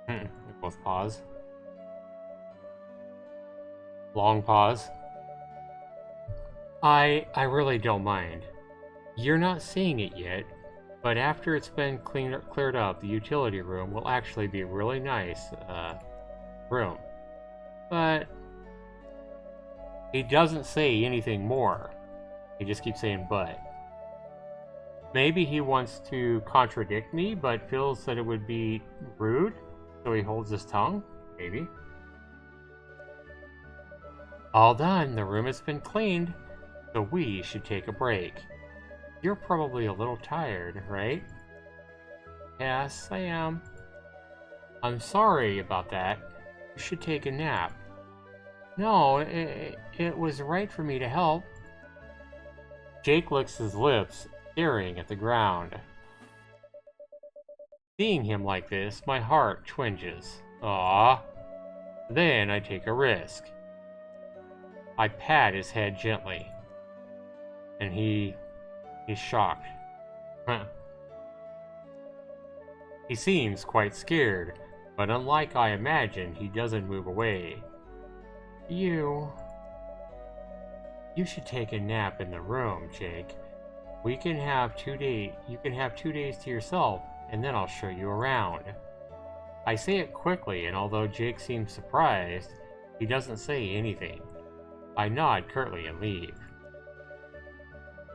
We both pause. Long pause. I really don't mind. You're not seeing it yet, but after it's been cleared up, the utility room will actually be a really nice room. But he doesn't say anything more. He just keeps saying but. Maybe he wants to contradict me, but feels that it would be rude, so he holds his tongue? Maybe. All done. The room has been cleaned, so we should take a break. You're probably a little tired, right? Yes, I am. I'm sorry about that. You should take a nap. No, it was right for me to help. Jake licks his lips, staring at the ground. Seeing him like this, my heart twinges. Aww. Then I take a risk. I pat his head gently. And he's shocked. He seems quite scared, but unlike I imagined, he doesn't move away. You should take a nap in the room, Jake. You can have 2 days to yourself, and then I'll show you around. I say it quickly, and although Jake seems surprised, he doesn't say anything. I nod curtly and leave.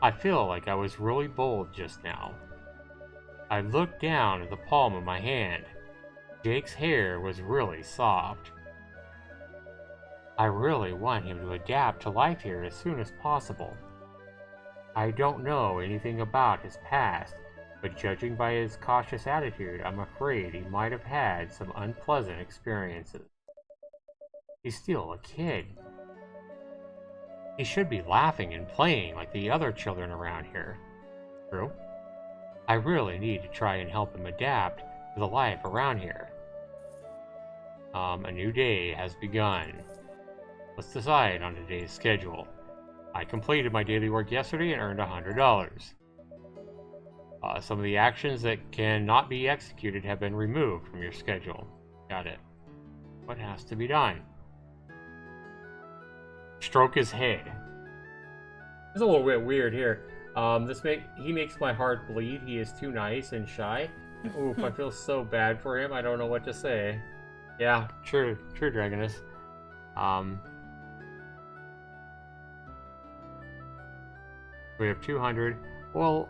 I feel like I was really bold just now. I looked down at the palm of my hand. Jake's hair was really soft. I really want him to adapt to life here as soon as possible. I don't know anything about his past, but judging by his cautious attitude, I'm afraid he might have had some unpleasant experiences. He's still a kid. He should be laughing and playing like the other children around here. True. I really need to try and help him adapt to the life around here. A new day has begun. Let's decide on today's schedule. I completed my daily work yesterday and earned $100. Some of the actions that cannot be executed have been removed from your schedule. Got it. What has to be done? Stroke his head. It's a little bit weird here. He makes my heart bleed. He is too nice and shy. Oof, I feel so bad for him. I don't know what to say. Yeah, true, Dragonus. We have 200. Well,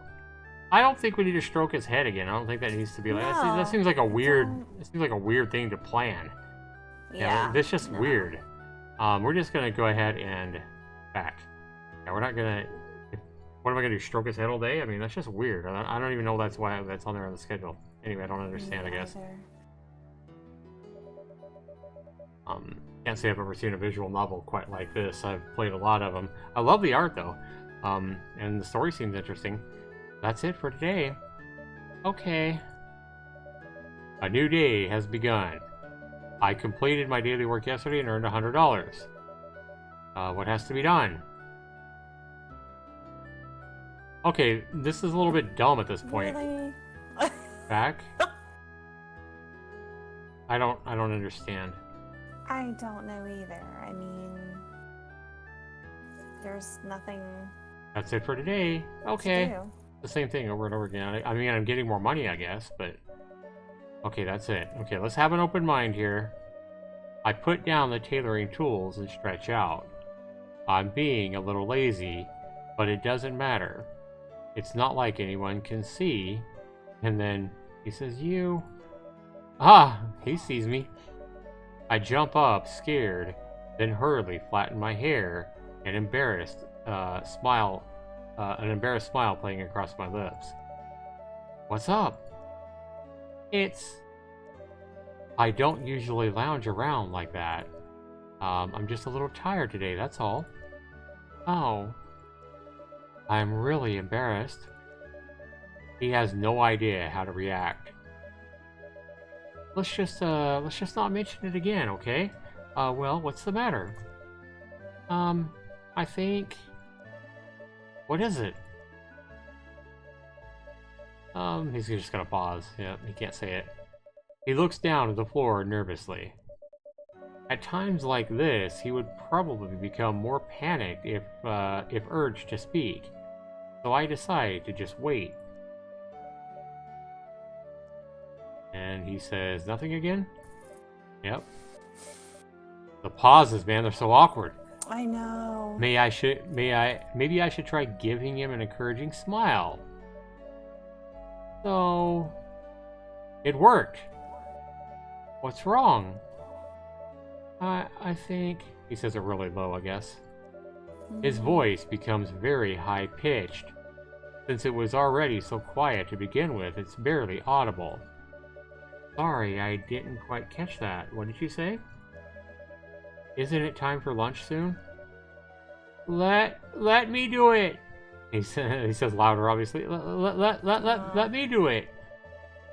I don't think we need to stroke his head again. I don't think that needs to be like that seems like a weird. It seems like a weird thing to plan. Yeah, that's just weird. We're just gonna go ahead and back. Yeah, we're not gonna. What am I gonna do? Stroke his head all day? I mean, that's just weird. I don't even know that's why that's on there on the schedule. Anyway, I don't understand. I guess. Can't say I've ever seen a visual novel quite like this. I've played a lot of them. I love the art though, and the story seems interesting. That's it for today. Okay. A new day has begun. I completed my daily work yesterday and earned $100. What has to be done? Okay, this is a little bit dumb at this point.
Really?
Back? I don't understand.
I don't know either. I mean, there's nothing.
That's it for today. Okay.
To do.
The same thing over and over again. I mean, I'm getting more money, I guess, but... Okay, that's it. Okay, let's have an open mind here. I put down the tailoring tools and stretch out. I'm being a little lazy, but it doesn't matter. It's not like anyone can see. And then he says, you... Ah, he sees me. I jump up, scared, then hurriedly flatten my hair, an embarrassed smile playing across my lips. What's up? I don't usually lounge around like that. I'm just a little tired today, that's all. Oh. I'm really embarrassed. He has no idea how to react. Let's just not mention it again, okay? Well, what's the matter? I think... What is it? He's just gonna pause. Yeah, he can't say it. He looks down at the floor nervously. At times like this, he would probably become more panicked if urged to speak. So I decide to just wait. And he says, nothing again? Yep. The pauses, man, they're so awkward.
I know.
Maybe I should try giving him an encouraging smile. So, it worked. What's wrong? I think, he says it really low, I guess. His voice becomes very high-pitched. Since it was already so quiet to begin with, it's barely audible. Sorry, I didn't quite catch that. What did you say? Isn't it time for lunch soon? Let me do it. He says louder, obviously. Let me do it.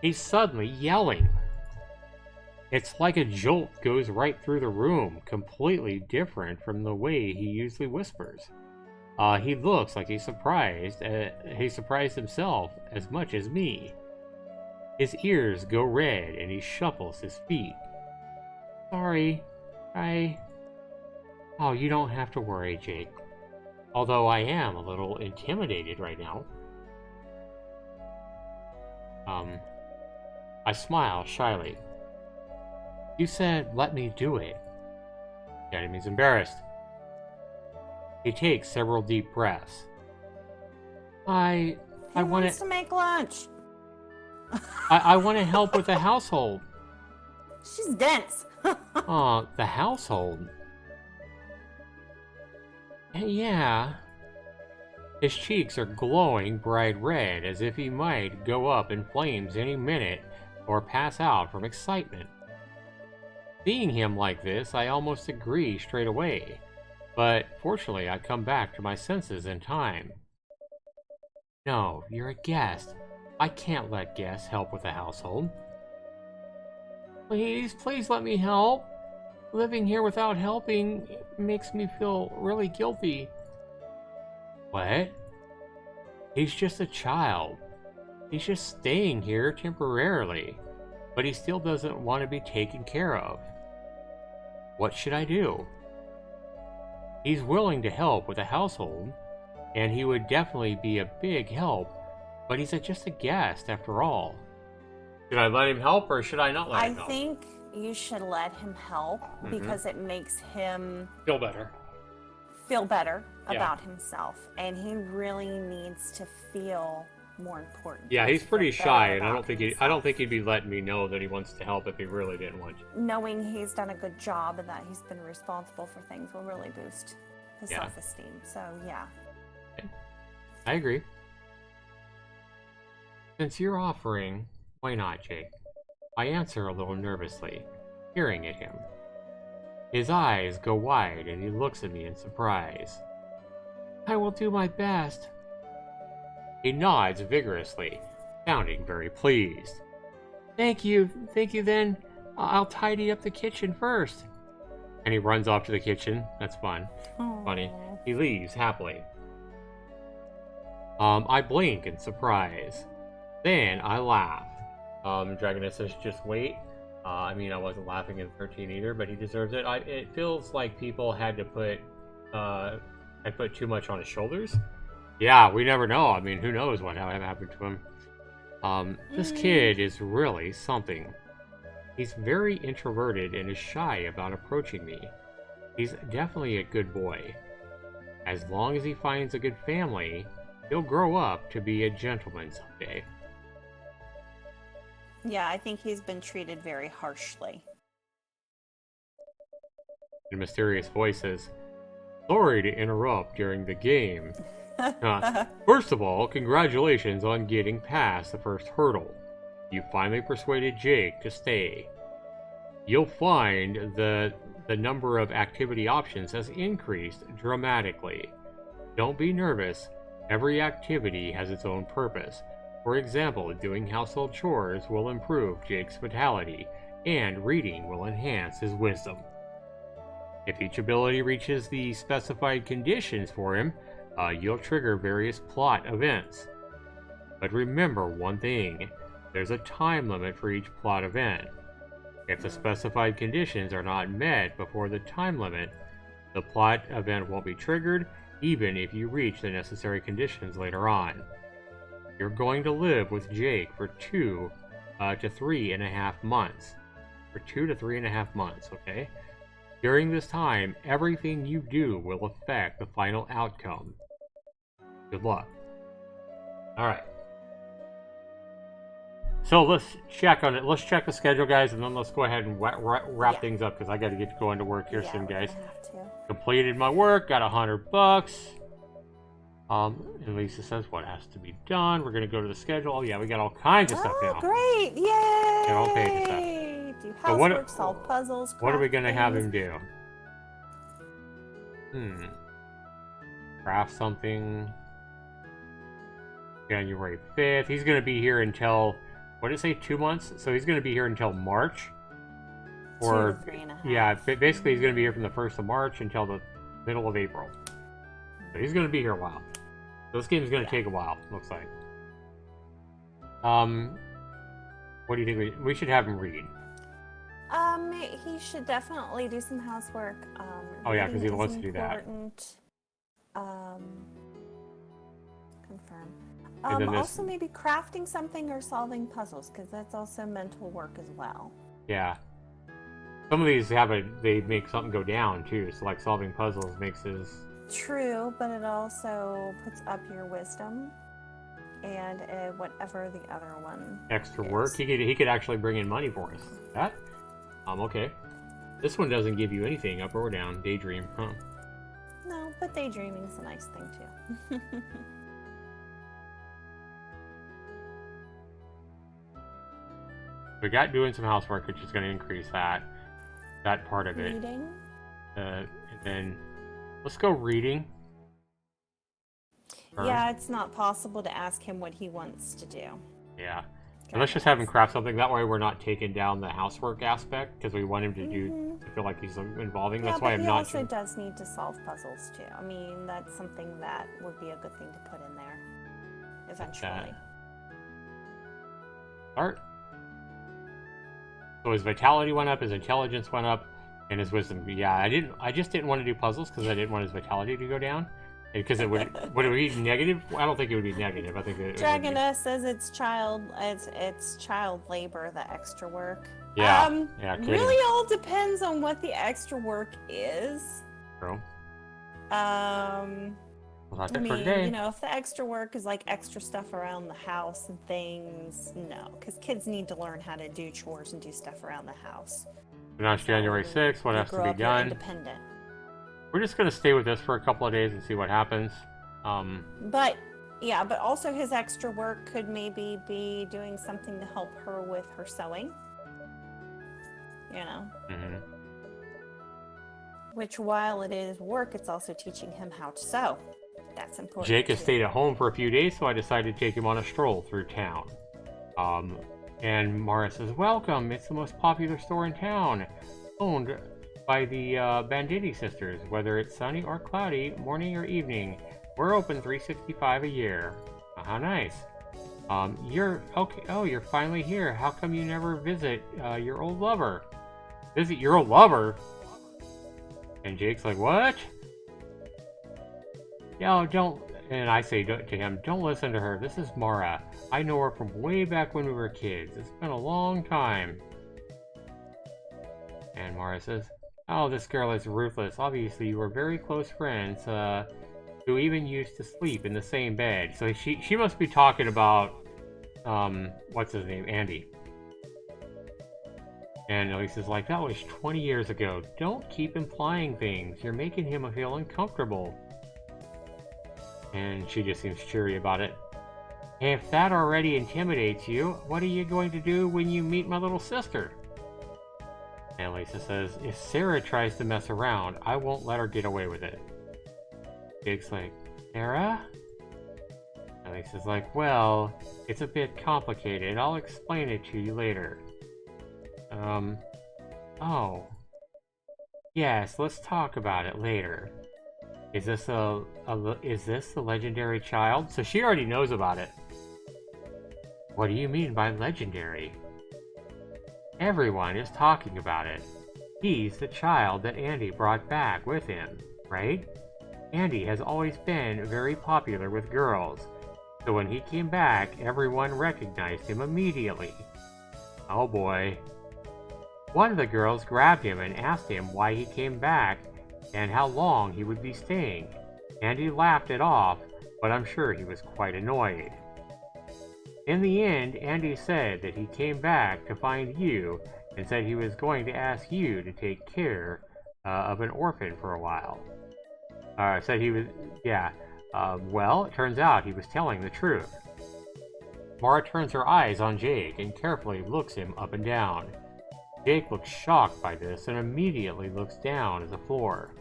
He's suddenly yelling. It's like a jolt goes right through the room, completely different from the way he usually whispers. He looks like he's surprised. He surprised himself as much as me. His ears go red and he shuffles his feet. Sorry, Oh, you don't have to worry, Jake. Although I am a little intimidated right now. I smile shyly. You said, let me do it. Yeah, he means embarrassed. He takes several deep breaths. I want
to make lunch.
I want to help with the household.
She's dense.
The household? Yeah. His cheeks are glowing bright red, as if he might go up in flames any minute or pass out from excitement. Seeing him like this, I almost agree straight away, but fortunately I come back to my senses in time. No, you're a guest. I can't let guests help with the household. Please let me help. Living here without helping makes me feel really guilty. What? He's just a child. He's just staying here temporarily, but he still doesn't want to be taken care of. What should I do? He's willing to help with the household, and he would definitely be a big help, but he's just a guest after all. Should I let him help or should I not let him help?
I think you should let him help because it makes him
Feel better.
About himself, and he really needs to feel more important.
Yeah, he's pretty shy, and I don't
himself.
think he'd be letting me know that he wants to help if he really didn't want to.
Knowing he's done a good job and that he's been responsible for things will really boost his self-esteem. So yeah.
Okay. I agree. Since you're offering, why not, Jake? I answer a little nervously, peering at him. His eyes go wide and he looks at me in surprise. I will do my best. He nods vigorously, sounding very pleased. Thank you then. I'll tidy up the kitchen first. And he runs off to the kitchen. That's fun.
Aww.
Funny. He leaves happily. I blink in surprise. Then I laugh. Dragonus says, just wait. I mean, I wasn't laughing at 13 either, but he deserves it. It feels like people had to put too much on his shoulders. Yeah, we never know. I mean, who knows what happened to him. This kid is really something. He's very introverted and is shy about approaching me. He's definitely a good boy. As long as he finds a good family, he'll grow up to be a gentleman someday.
Yeah, I think he's been treated very harshly.
And a mysterious voice says, "Sorry to interrupt during the game. First of all, congratulations on getting past the first hurdle. You finally persuaded Jake to stay. You'll find the number of activity options has increased dramatically. Don't be nervous. Every activity has its own purpose. For example, doing household chores will improve Jake's vitality, and reading will enhance his wisdom. If each ability reaches the specified conditions for him, you'll trigger various plot events. But remember one thing, there's a time limit for each plot event. If the specified conditions are not met before the time limit, the plot event won't be triggered, even if you reach the necessary conditions later on. You're going to live with Jake for 2 to 3.5 months. For 2 to 3.5 months, okay? During this time, everything you do will affect the final outcome. Good luck." Alright. So let's check on it. Let's check the schedule, guys, and then let's go ahead and wrap things up, because I got to get going to work here soon, guys. Completed my work, got $100. And Lisa says what has to be done. We're going to go to the schedule. Oh, yeah, we got all kinds of stuff now.
Oh, great. Yay!
Got all kinds of stuff.
Do housework, solve puzzles,
what are we going to have
things.
him do? Craft something. January 5th. He's going to be here until, what did it say, 2 months? So he's going to be here until March. Or
2 to 3.5.
Yeah, basically he's going to be here from the 1st of March until the middle of April. So he's going to be here a while. So this game is going to take a while, looks like. What do you think we should have him read?
He should definitely do some housework.
Oh yeah, because he
reading
wants
is
to do that.
important. Confirm.
And then
Also maybe crafting something or solving puzzles, because that's also mental work as well.
Yeah. Some of these they make something go down too. So like solving puzzles makes his.
True, but it also puts up your wisdom and whatever the other one.
Extra
is.
work. He could actually bring in money for us. That. Okay. This one doesn't give you anything up or down. Daydream, huh?
No, but daydreaming's a nice thing too.
We got doing some housework, which is going to increase that part of it.
Reading.
And then let's go reading.
Yeah, it's not possible to ask him what he wants to do.
Yeah. And let's just have him craft something. That way we're not taking down the housework aspect, because we want him to to feel like he's involving. That's why I'm not.
He also does need to solve puzzles too. I mean, that's something that would be a good thing to put in there eventually.
Art. So his vitality went up, his intelligence went up, and his wisdom. Yeah, I just didn't want to do puzzles because I didn't want his vitality to go down. Because it would it be negative? I don't think it would be negative. I think
Dragonus says it's child labor, the extra work.
Yeah.
Really all depends on what the extra work is.
True.
I
Well,
mean,
for today.
you know, if the extra work is like extra stuff around the house and things, no, because kids need to learn how to do chores and do stuff around the house.
Now it's January 6th. What has to be done?
Independent.
We're just going to stay with this for a couple of days and see what happens.
But also his extra work could maybe be doing something to help her with her sewing. You know?
Mm-hmm.
Which, while it is work, it's also teaching him how to sew. That's important.
Jake has
too.
stayed at home for a few days, so I decided to take him on a stroll through town. And Mara says, "Welcome, it's the most popular store in town. Owned by the Banditti sisters. Whether it's sunny or cloudy, morning or evening, we're open 365 a year." How nice. You're okay. Oh, you're finally here. How come you never visit your old lover? Visit your old lover? And Jake's like, "What?" Yeah, don't. And I say to him, "Don't listen to her. This is Mara. I know her from way back when we were kids. It's been a long time." And Mara says, "Oh, this girl is ruthless. Obviously, you were very close friends, who even used to sleep in the same bed." So she must be talking about, what's his name? Andy. And Lisa's like, that was 20 years ago. Don't keep implying things. You're making him feel uncomfortable. And she just seems cheery about it. If that already intimidates you, what are you going to do when you meet my little sister? And Lisa says, if Sarah tries to mess around, I won't let her get away with it. Jake's like, Sarah? And Lisa's like, well, it's a bit complicated. I'll explain it to you later. Oh. Yes, let's talk about it later. Is this the legendary child? So she already knows about it. What do you mean by legendary? Everyone is talking about it. He's the child that Andy brought back with him, right? Andy has always been very popular with girls, so when he came back, everyone recognized him immediately. Oh boy. One of the girls grabbed him and asked him why he came back and how long he would be staying. Andy laughed it off, but I'm sure he was quite annoyed. In the end, Andy said that he came back to find you and said he was going to ask you to take care of an orphan for a while. Said he was, yeah. Well, it turns out he was telling the truth. Mara turns her eyes on Jake and carefully looks him up and down. Jake looks shocked by this and immediately looks down at the floor.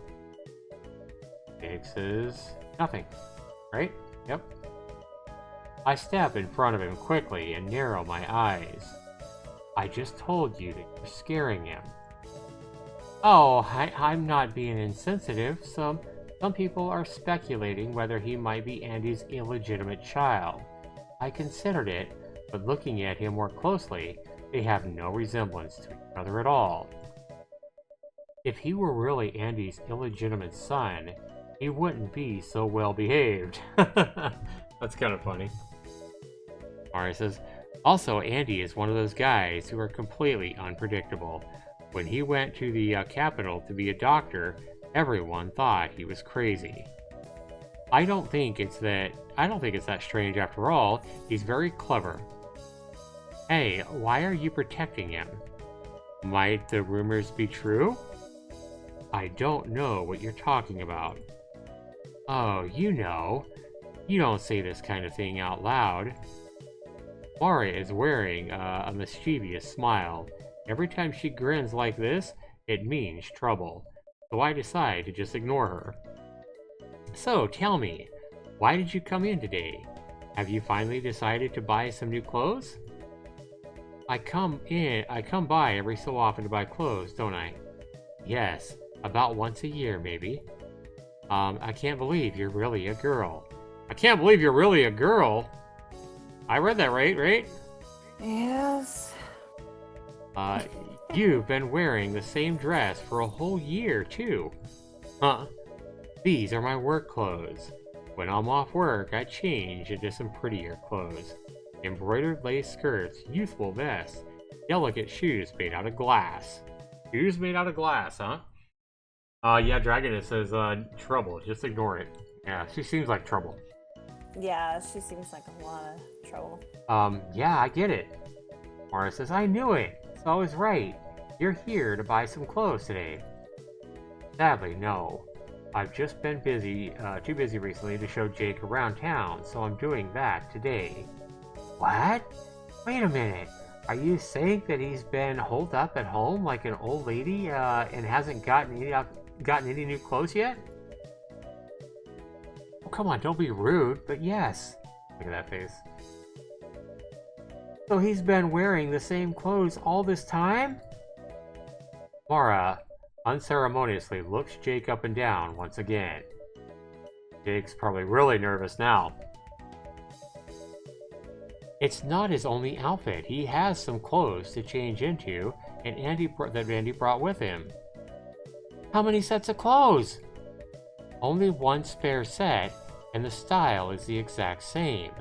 Jake says, nothing, right? Yep. I step in front of him quickly and narrow my eyes. I just told you that you're scaring him. Oh, I'm not being insensitive. Some people are speculating whether he might be Andy's illegitimate child. I considered it, but looking at him more closely, they have no resemblance to each other at all. If he were really Andy's illegitimate son, he wouldn't be so well behaved. That's kind of funny. Mari says, also, Andy is one of those guys who are completely unpredictable. When he went to the capital to be a doctor, everyone thought he was crazy. I don't think it's that strange after all. He's very clever. Hey, why are you protecting him? Might the rumors be true? I don't know what you're talking about. Oh, you know. You don't say this kind of thing out loud. Mara is wearing a mischievous smile. Every time she grins like this, it means trouble. So I decide to just ignore her. So, tell me, why did you come in today? Have you finally decided to buy some new clothes? I come by every so often to buy clothes, don't I? Yes, about once a year, maybe. I can't believe you're really a girl. I can't believe you're really a girl? I read that right?
Yes.
You've been wearing the same dress for a whole year, too. Huh? These are my work clothes. When I'm off work, I change into some prettier clothes. Embroidered lace skirts, youthful vests, delicate shoes made out of glass. Shoes made out of glass, huh? Yeah, Dragonus says, trouble. Just ignore it. Yeah, she seems like trouble.
Yeah, she seems like a lot of trouble.
Yeah, I get it. Mara says, I knew it. So I was right. You're here to buy some clothes today. Sadly, no. I've just been too busy recently to show Jake around town, so I'm doing that today. What? Wait a minute. Are you saying that he's been holed up at home like an old lady, and hasn't gotten any new clothes yet? Oh, come on, don't be rude, but yes. Look at that face. So he's been wearing the same clothes all this time? Mara unceremoniously looks Jake up and down once again. Jake's probably really nervous now. It's not his only outfit. He has some clothes to change into, and Andy brought with him. How many sets of clothes? Only one spare set, and the style is the exact same.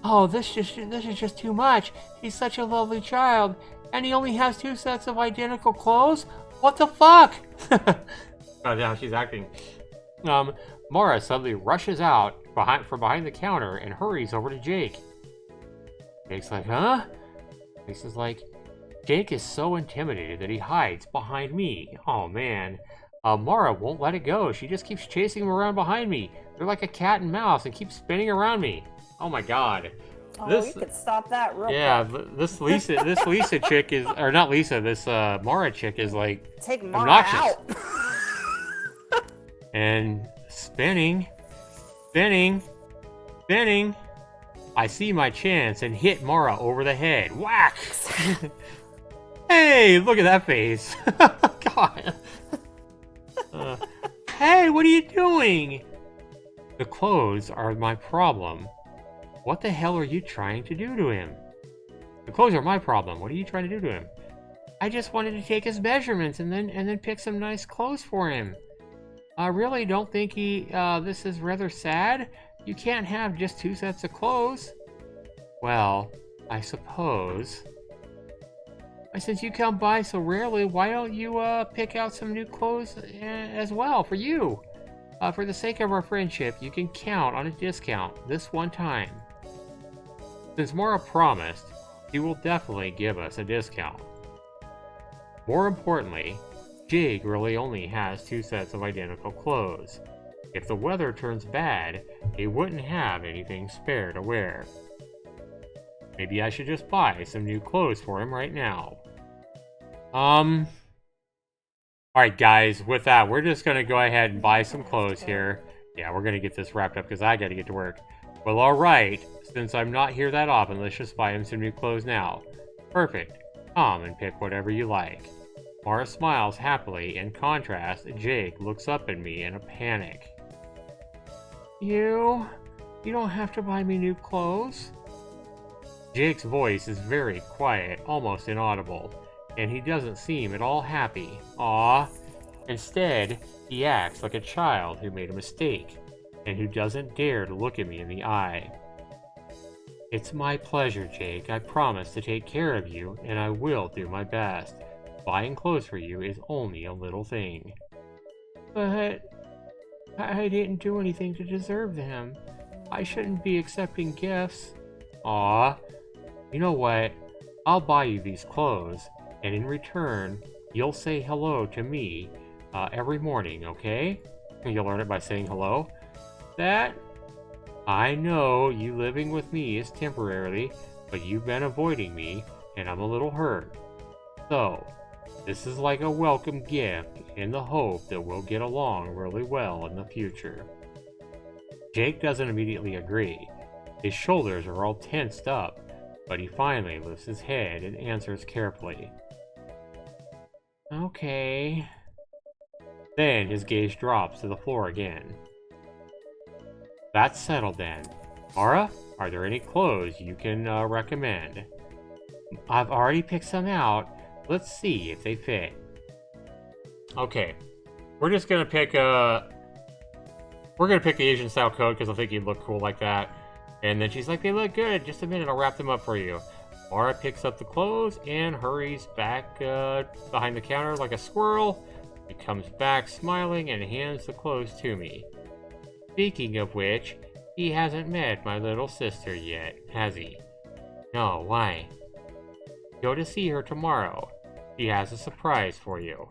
Oh, this is just too much. He's such a lovely child, and he only has 2 sets of identical clothes? What the fuck? Oh, yeah, she's acting. Mara suddenly rushes out from behind the counter and hurries over to Jake. Jake's like, huh? Lisa's like, Jake is so intimidated that he hides behind me. Oh man. Mara won't let it go. She just keeps chasing him around behind me. They're like a cat and mouse and keep spinning around me. Oh my god.
Oh, you could stop that real quick.
This Lisa chick is, or not Lisa, this Mara chick is like
Take Mara
obnoxious.
out.
And spinning. I see my chance and hit Mara over the head. Whack! Hey, look at that face. God. Hey, what are you doing? The clothes are my problem. What the hell are you trying to do to him? The clothes are my problem. What are you trying to do to him? I just wanted to take his measurements and then pick some nice clothes for him. I really don't think this is rather sad. You can't have just 2 sets of clothes. Well, I suppose. Since you come by so rarely, why don't you pick out some new clothes as well for you? For the sake of our friendship, you can count on a discount this one time. Since Mara promised, she will definitely give us a discount. More importantly, Jake really only has 2 sets of identical clothes. If the weather turns bad, he wouldn't have anything spare to wear. Maybe I should just buy some new clothes for him right now. Alright guys, with that, we're just gonna go ahead and buy some clothes here. Yeah, we're gonna get this wrapped up because I gotta get to work. Well, alright, since I'm not here that often, let's just buy him some new clothes now. Perfect. Come and pick whatever you like. Mara smiles happily. In contrast, Jake looks up at me in a panic. You don't have to buy me new clothes. Jake's voice is very quiet, almost inaudible, and he doesn't seem at all happy. Aww. Instead, he acts like a child who made a mistake, and who doesn't dare to look at me in the eye. It's my pleasure, Jake. I promise to take care of you, and I will do my best. Buying clothes for you is only a little thing. But I didn't do anything to deserve them. I shouldn't be accepting gifts. Aw. You know what? I'll buy you these clothes, and in return, you'll say hello to me every morning, okay? You'll learn it by saying hello. That? I know you living with me is temporarily, but you've been avoiding me, and I'm a little hurt. So, this is like a welcome gift in the hope that we'll get along really well in the future. Jake doesn't immediately agree. His shoulders are all tensed up, but he finally lifts his head and answers carefully. Okay. Then his gaze drops to the floor again. That's settled then. Mara, are there any clothes you can recommend? I've already picked some out. Let's see if they fit. Okay. We're just gonna pick the Asian style coat because I think he'd look cool like that. And then she's like, they look good. Just a minute, I'll wrap them up for you. Mara picks up the clothes and hurries back behind the counter like a squirrel. He comes back smiling and hands the clothes to me. Speaking of which, he hasn't met my little sister yet, has he? No, why? Go to see her tomorrow. She has a surprise for you.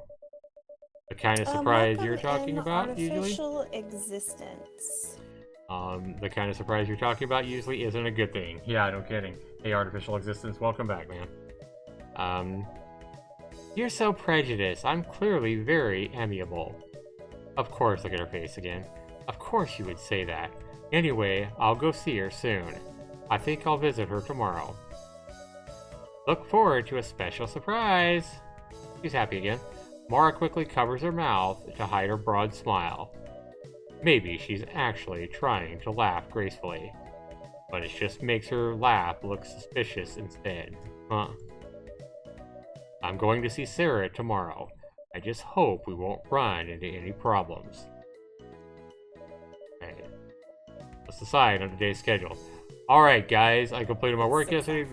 The kind of surprise you're talking about, usually?
Artificial existence.
The kind of surprise you're talking about usually isn't a good thing. Yeah, no kidding. Hey, artificial existence, welcome back, man. You're so prejudiced. I'm clearly very amiable. Of course, look at her face again. Of course you would say that. Anyway, I'll go see her soon. I think I'll visit her tomorrow. Look forward to a special surprise. She's happy again. Mara quickly covers her mouth to hide her broad smile. Maybe she's actually trying to laugh gracefully, but it just makes her laugh look suspicious instead. Huh. I'm going to see Sarah tomorrow. I just hope we won't run into any problems. Okay. Let's decide on today's schedule. Alright guys, I completed my work yesterday.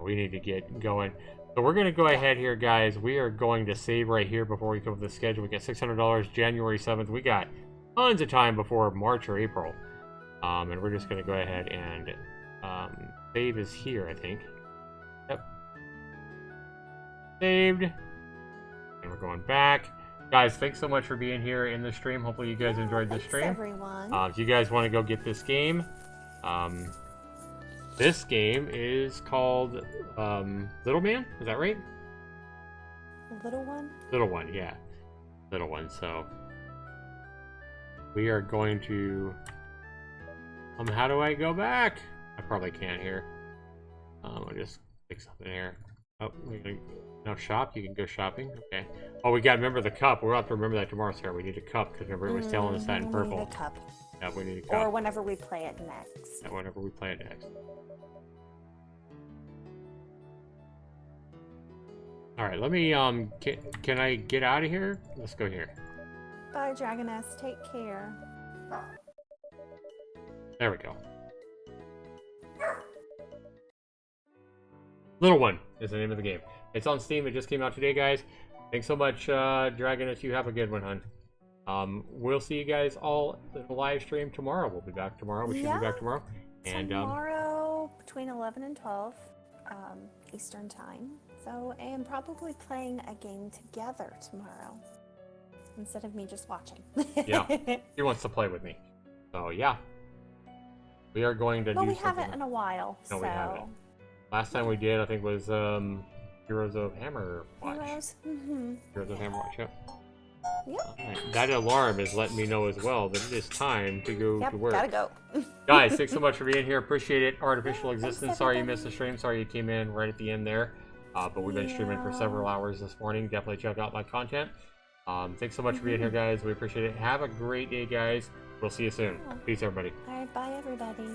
We need to get going. So we're going to go ahead here, guys. We are going to save right here before we come to the schedule. We got $600 January 7th. We got tons of time before March or April. And we're just going to go ahead and save is here, I think. Yep. saved. And we're going back. Guys, thanks so much for being here in the stream. Hopefully you guys enjoyed this stream.
Everyone.
If you guys want to go get this game, this game is called Little Man. Is that right?
Little one?
Little One, yeah. Little One. So we are going to... how do I go back? I probably can't here. I'll just pick something here. Oh, we're gonna no shop. You can go shopping. Okay. Oh, we got to remember the cup. We'll have to remember that tomorrow, Sarah. We need a cup because remember it was telling us that in purple.
We need a cup.
Yeah, we need a cup.
Or whenever we play it next.
Yeah, whenever we play it next. All right. Let me can I get out of here? Let's go here.
Bye, Dragonus. Take care.
There we go. Little One is the name of the game. It's on Steam. It just came out today, guys. Thanks so much, Dragonus. You have a good one, hon. We'll see you guys all in the live stream tomorrow. We'll be back tomorrow. We should be back tomorrow. And
tomorrow between 11 and 12 Eastern time. So, and probably playing a game together tomorrow instead of me just watching.
Yeah, he wants to play with me. So yeah, we are going to do.
We haven't in a while.
No,
so.
we haven't. Last time we did, I think, was Heroes of Hammer Watch.
Heroes?
Heroes of Hammer Watch, yep.
Yep.
Right. That alarm is letting me know as well that it is time to go to work.
Gotta go.
Guys, thanks so much for being here. Appreciate it. Artificial Existence. Sorry you missed the stream. Sorry you came in right at the end there. But we've been streaming for several hours this morning. Definitely check out my content. Thanks so much for being here, guys. We appreciate it. Have a great day, guys. We'll see you soon. Peace, everybody.
All right, bye, everybody.